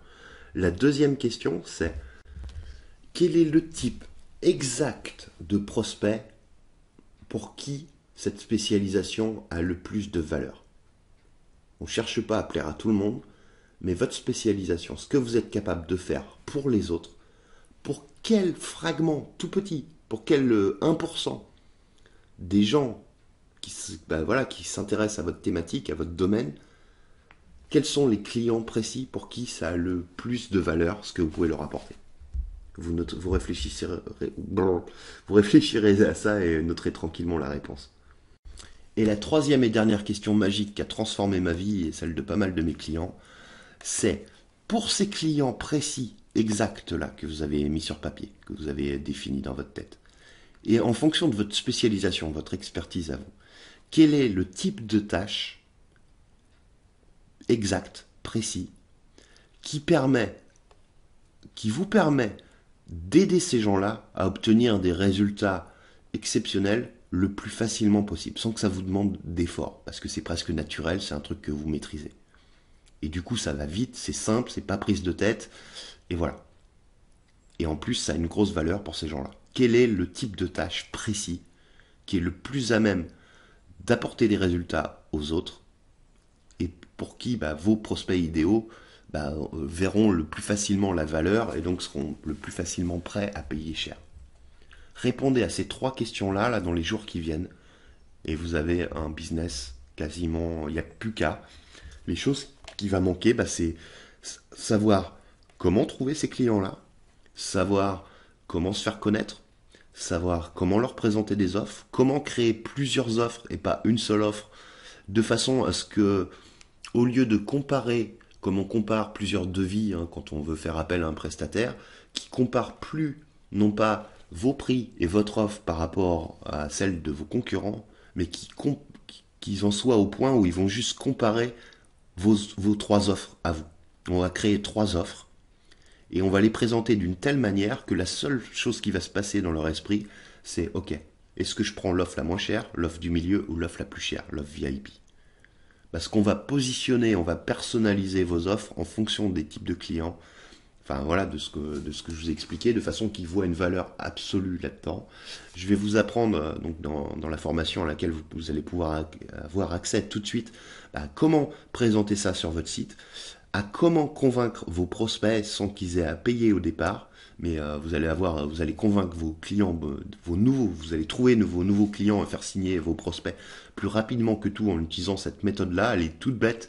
La deuxième question, c'est Quel est le type exact de prospect pour qui cette spécialisation a le plus de valeur? On ne cherche pas à plaire à tout le monde, mais votre spécialisation, ce que vous êtes capable de faire pour les autres, pour quel fragment tout petit, pour quel 1% des gens qui s'intéressent à votre thématique, à votre domaine, quels sont les clients précis pour qui ça a le plus de valeur, ce que vous pouvez leur apporter. Vous réfléchirez à ça et noterez tranquillement la réponse. Et la troisième et dernière question magique qui a transformé ma vie et celle de pas mal de mes clients, c'est pour ces clients précis, exacts là, que vous avez mis sur papier, que vous avez défini dans votre tête, et en fonction de votre spécialisation, votre expertise à vous, quel est le type de tâche exact, précis, qui vous permet d'aider ces gens-là à obtenir des résultats exceptionnels le plus facilement possible, sans que ça vous demande d'effort, parce que c'est presque naturel, c'est un truc que vous maîtrisez. Et du coup, ça va vite, c'est simple, c'est pas prise de tête, et voilà. Et en plus, ça a une grosse valeur pour ces gens-là. Quel est le type de tâche précis qui est le plus à même d'apporter des résultats aux autres et pour qui vos prospects idéaux verront le plus facilement la valeur et donc seront le plus facilement prêts à payer cher. Répondez à ces trois questions-là là, dans les jours qui viennent et vous avez un business quasiment, il n'y a plus qu'à. Les choses qui va manquer, c'est savoir comment trouver ces clients-là, savoir comment se faire connaître, savoir comment leur présenter des offres, comment créer plusieurs offres et pas une seule offre, de façon à ce que, au lieu de comparer, comme on compare plusieurs devis quand on veut faire appel à un prestataire, qui compare plus, non pas vos prix et votre offre par rapport à celle de vos concurrents, mais qu'ils en soient au point où ils vont juste comparer vos trois offres à vous. On va créer trois offres et on va les présenter d'une telle manière que la seule chose qui va se passer dans leur esprit, c'est ok, est-ce que je prends l'offre la moins chère, l'offre du milieu ou l'offre la plus chère, l'offre VIP? Parce qu'on va positionner, on va personnaliser vos offres en fonction des types de clients, enfin voilà, de ce que je vous ai expliqué, de façon qu'ils voient une valeur absolue là-dedans. Je vais vous apprendre donc dans la formation à laquelle vous allez pouvoir avoir accès tout de suite, comment présenter ça sur votre site, à comment convaincre vos prospects sans qu'ils aient à payer au départ, mais vous allez convaincre vos clients, vous allez trouver vos nouveaux clients et faire signer vos prospects plus rapidement que tout en utilisant cette méthode-là. Elle est toute bête,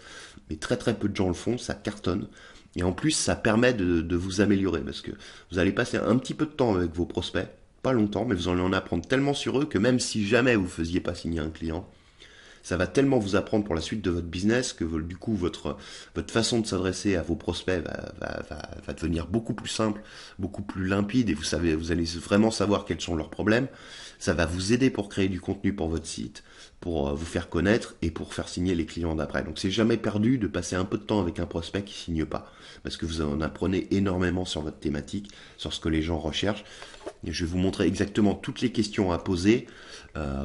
mais très très peu de gens le font, ça cartonne. Et en plus, ça permet de vous améliorer parce que vous allez passer un petit peu de temps avec vos prospects, pas longtemps, mais vous allez en apprendre tellement sur eux que même si jamais vous ne faisiez pas signer un client, ça va tellement vous apprendre pour la suite de votre business que du coup votre façon de s'adresser à vos prospects va devenir beaucoup plus simple, beaucoup plus limpide et vous allez vraiment savoir quels sont leurs problèmes. Ça va vous aider pour créer du contenu pour votre site, pour vous faire connaître et pour faire signer les clients d'après. Donc c'est jamais perdu de passer un peu de temps avec un prospect qui signe pas, parce que vous en apprenez énormément sur votre thématique, sur ce que les gens recherchent. Et je vais vous montrer exactement toutes les questions à poser,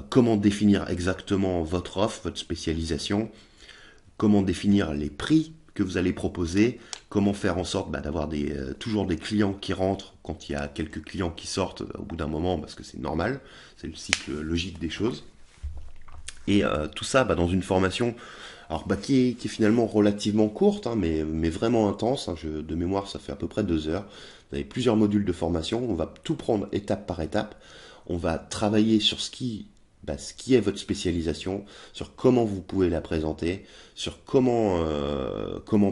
comment définir exactement votre offre, votre spécialisation, comment définir les prix que vous allez proposer, comment faire en sorte d'avoir toujours des clients qui rentrent quand il y a quelques clients qui sortent au bout d'un moment, parce que c'est normal, c'est le cycle logique des choses. Et tout ça dans une formation alors, qui est finalement relativement courte, mais vraiment intense. De mémoire, ça fait à peu près 2 heures. Vous avez plusieurs modules de formation. On va tout prendre étape par étape. On va travailler sur ce qui est votre spécialisation, sur comment vous pouvez la présenter, sur comment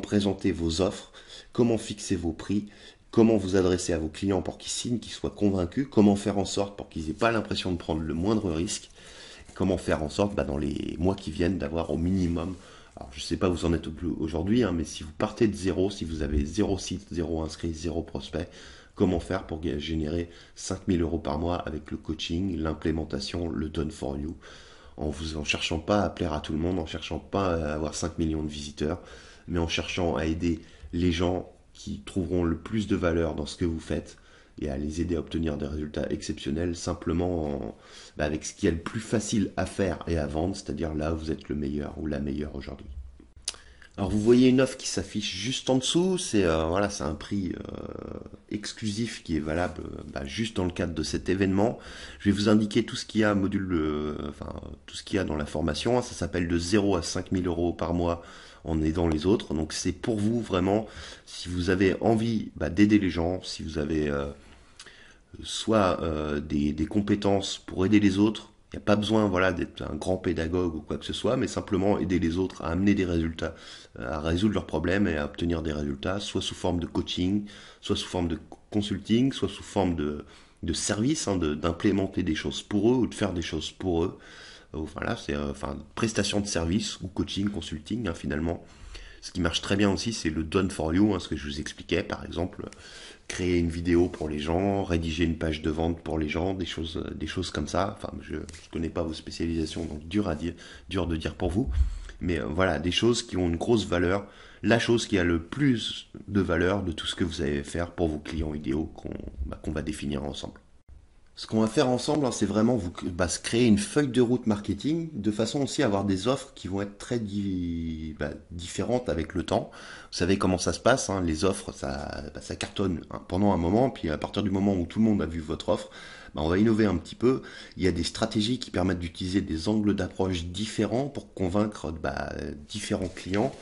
présenter vos offres, comment fixer vos prix, comment vous adresser à vos clients pour qu'ils signent, qu'ils soient convaincus, comment faire en sorte pour qu'ils n'aient pas l'impression de prendre le moindre risque, comment faire en sorte dans les mois qui viennent d'avoir au minimum, alors je ne sais pas où vous en êtes aujourd'hui, mais si vous partez de zéro, si vous avez 0 site, 0 inscrit, 0 prospect, comment faire pour générer 5 000 € par mois avec le coaching, l'implémentation, le done for you, en cherchant pas à plaire à tout le monde, en cherchant pas à avoir 5 millions de visiteurs, mais en cherchant à aider les gens qui trouveront le plus de valeur dans ce que vous faites et à les aider à obtenir des résultats exceptionnels simplement avec ce qui est le plus facile à faire et à vendre, c'est-à-dire là où vous êtes le meilleur ou la meilleure aujourd'hui. Alors vous voyez une offre qui s'affiche juste en dessous, c'est voilà, c'est un prix exclusif qui est valable juste dans le cadre de cet événement. Je vais vous indiquer tout ce qu'il y a enfin tout ce qu'il y a dans la formation. Ça s'appelle de 0 à 5 000 € par mois en aidant les autres. Donc c'est pour vous vraiment, si vous avez envie d'aider les gens, si vous avez soit des compétences pour aider les autres. Il n'y a pas besoin voilà, d'être un grand pédagogue ou quoi que ce soit, mais simplement aider les autres à amener des résultats, à résoudre leurs problèmes et à obtenir des résultats, soit sous forme de coaching, soit sous forme de consulting, soit sous forme de service, d'implémenter des choses pour eux ou de faire des choses pour eux. Voilà, c'est prestation de service ou coaching, consulting finalement. Ce qui marche très bien aussi, c'est le done for you, ce que je vous expliquais, par exemple, créer une vidéo pour les gens, rédiger une page de vente pour les gens, des choses comme ça. Enfin, je ne connais pas vos spécialisations, donc dur de dire pour vous. Mais voilà, des choses qui ont une grosse valeur, la chose qui a le plus de valeur de tout ce que vous allez faire pour vos clients idéaux qu'on va définir ensemble. Ce qu'on va faire ensemble, c'est vraiment se créer une feuille de route marketing, de façon aussi à avoir des offres qui vont être très différentes avec le temps. Vous savez comment ça se passe, les offres, ça cartonne pendant un moment, puis à partir du moment où tout le monde a vu votre offre, on va innover un petit peu. Il y a des stratégies qui permettent d'utiliser des angles d'approche différents pour convaincre différents clients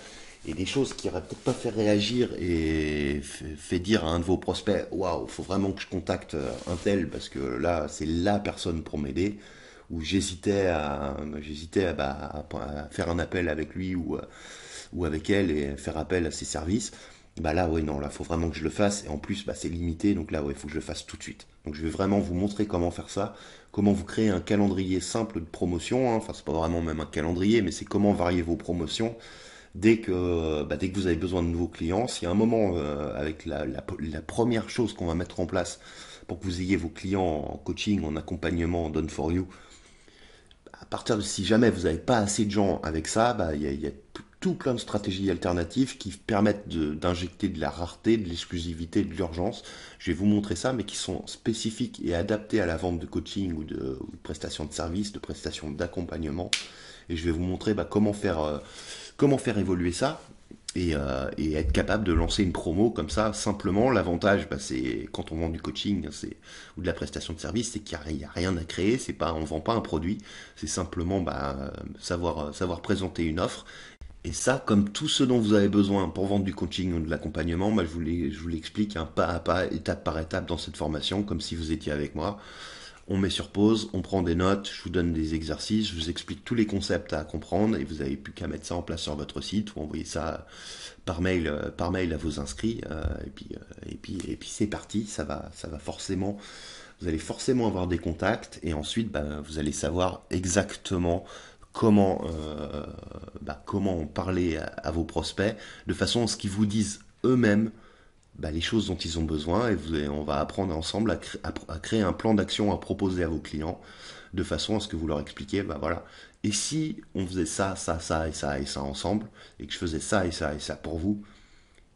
et des choses qui auraient peut-être pas fait réagir et fait dire à un de vos prospects, waouh, faut vraiment que je contacte un tel parce que là c'est la personne pour m'aider, ou à faire un appel avec lui ou avec elle et faire appel à ses services. Là ouais, non, là faut vraiment que je le fasse, et en plus c'est limité, donc là ouais, il faut que je le fasse tout de suite. Donc je vais vraiment vous montrer comment faire ça, comment vous créer un calendrier simple de promotion, enfin c'est pas vraiment même un calendrier, mais c'est comment varier vos promotions dès que vous avez besoin de nouveaux clients. S'il y a un moment avec la première chose qu'on va mettre en place pour que vous ayez vos clients en coaching, en accompagnement, en done for you, à partir de si jamais vous n'avez pas assez de gens avec ça, il y a tout plein de stratégies alternatives qui permettent d'injecter de la rareté, de l'exclusivité, de l'urgence. Je vais vous montrer ça, mais qui sont spécifiques et adaptés à la vente de coaching ou de prestations de services, de prestations d'accompagnement. Et je vais vous montrer comment faire évoluer ça et être capable de lancer une promo comme ça simplement. L'avantage, c'est quand on vend du coaching ou de la prestation de service, c'est qu'il n'y a rien à créer, c'est pas, on vend pas un produit, c'est simplement savoir présenter une offre. Et ça, comme tout ce dont vous avez besoin pour vendre du coaching ou de l'accompagnement, je vous l'explique pas à pas, étape par étape dans cette formation, comme si vous étiez avec moi. On met sur pause, on prend des notes, je vous donne des exercices, je vous explique tous les concepts à comprendre et vous n'avez plus qu'à mettre ça en place sur votre site ou envoyer ça par mail à vos inscrits. Et puis c'est parti, ça va forcément, vous allez forcément avoir des contacts et ensuite vous allez savoir exactement comment parler à vos prospects de façon à ce qu'ils vous disent eux-mêmes les choses dont ils ont besoin, et on va apprendre ensemble à créer un plan d'action à proposer à vos clients de façon à ce que vous leur expliquiez, voilà. Et si on faisait ça, ça, ça et ça et ça ensemble, et que je faisais ça et ça et ça pour vous,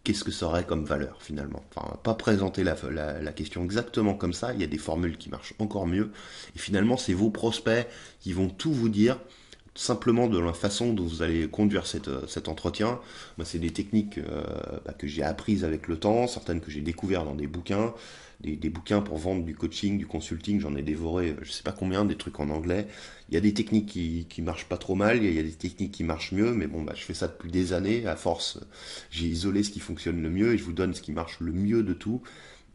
qu'est-ce que ça aurait comme valeur finalement? Enfin, on va pas présenter la question exactement comme ça, il y a des formules qui marchent encore mieux, et finalement c'est vos prospects qui vont tout vous dire, simplement de la façon dont vous allez conduire cet entretien. Moi, c'est des techniques que j'ai apprises avec le temps, certaines que j'ai découvertes dans des bouquins, des bouquins pour vendre du coaching, du consulting, j'en ai dévoré je sais pas combien, des trucs en anglais. Il y a des techniques qui marchent pas trop mal, il y a des techniques qui marchent mieux, mais bon, je fais ça depuis des années, à force, j'ai isolé ce qui fonctionne le mieux et je vous donne ce qui marche le mieux de tout.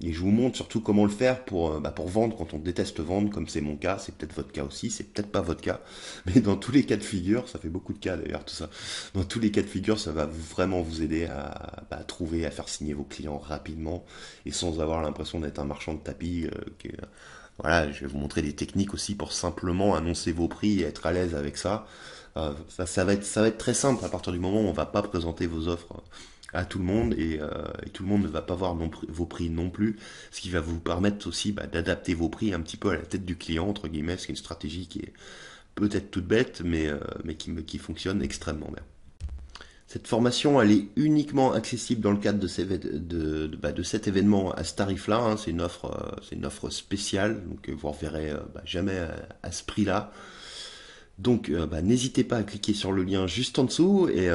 Et je vous montre surtout comment le faire pour vendre quand on déteste vendre, comme c'est mon cas, c'est peut-être votre cas aussi, c'est peut-être pas votre cas, mais dans tous les cas de figure, ça fait beaucoup de cas d'ailleurs tout ça, dans tous les cas de figure, ça va vraiment vous aider à trouver, à faire signer vos clients rapidement et sans avoir l'impression d'être un marchand de tapis. Voilà, je vais vous montrer des techniques aussi pour simplement annoncer vos prix et être à l'aise avec ça. Ça va être très simple à partir du moment où on va pas présenter vos offres à tout le monde et tout le monde ne va pas voir vos prix non plus, ce qui va vous permettre aussi d'adapter vos prix un petit peu à la tête du client, entre guillemets, c'est une stratégie qui est peut-être toute bête, mais qui fonctionne extrêmement bien. Cette formation, elle est uniquement accessible dans le cadre de cet événement à ce tarif-là. C'est une offre spéciale, donc vous ne reverrez jamais à ce prix-là. Donc n'hésitez pas à cliquer sur le lien juste en dessous et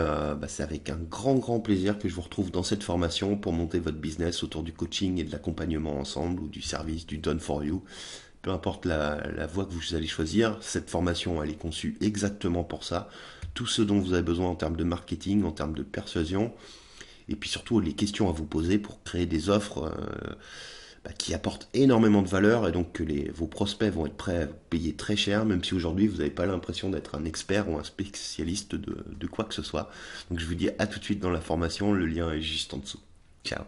c'est avec un grand plaisir que je vous retrouve dans cette formation pour monter votre business autour du coaching et de l'accompagnement ensemble ou du service, du done for you. Peu importe la voie que vous allez choisir, cette formation elle est conçue exactement pour ça. Tout ce dont vous avez besoin en termes de marketing, en termes de persuasion, et puis surtout les questions à vous poser pour créer des offres qui apportent énormément de valeur et donc que vos prospects vont être prêts à payer très cher, même si aujourd'hui vous n'avez pas l'impression d'être un expert ou un spécialiste de quoi que ce soit. Donc je vous dis à tout de suite dans la formation, le lien est juste en dessous. Ciao.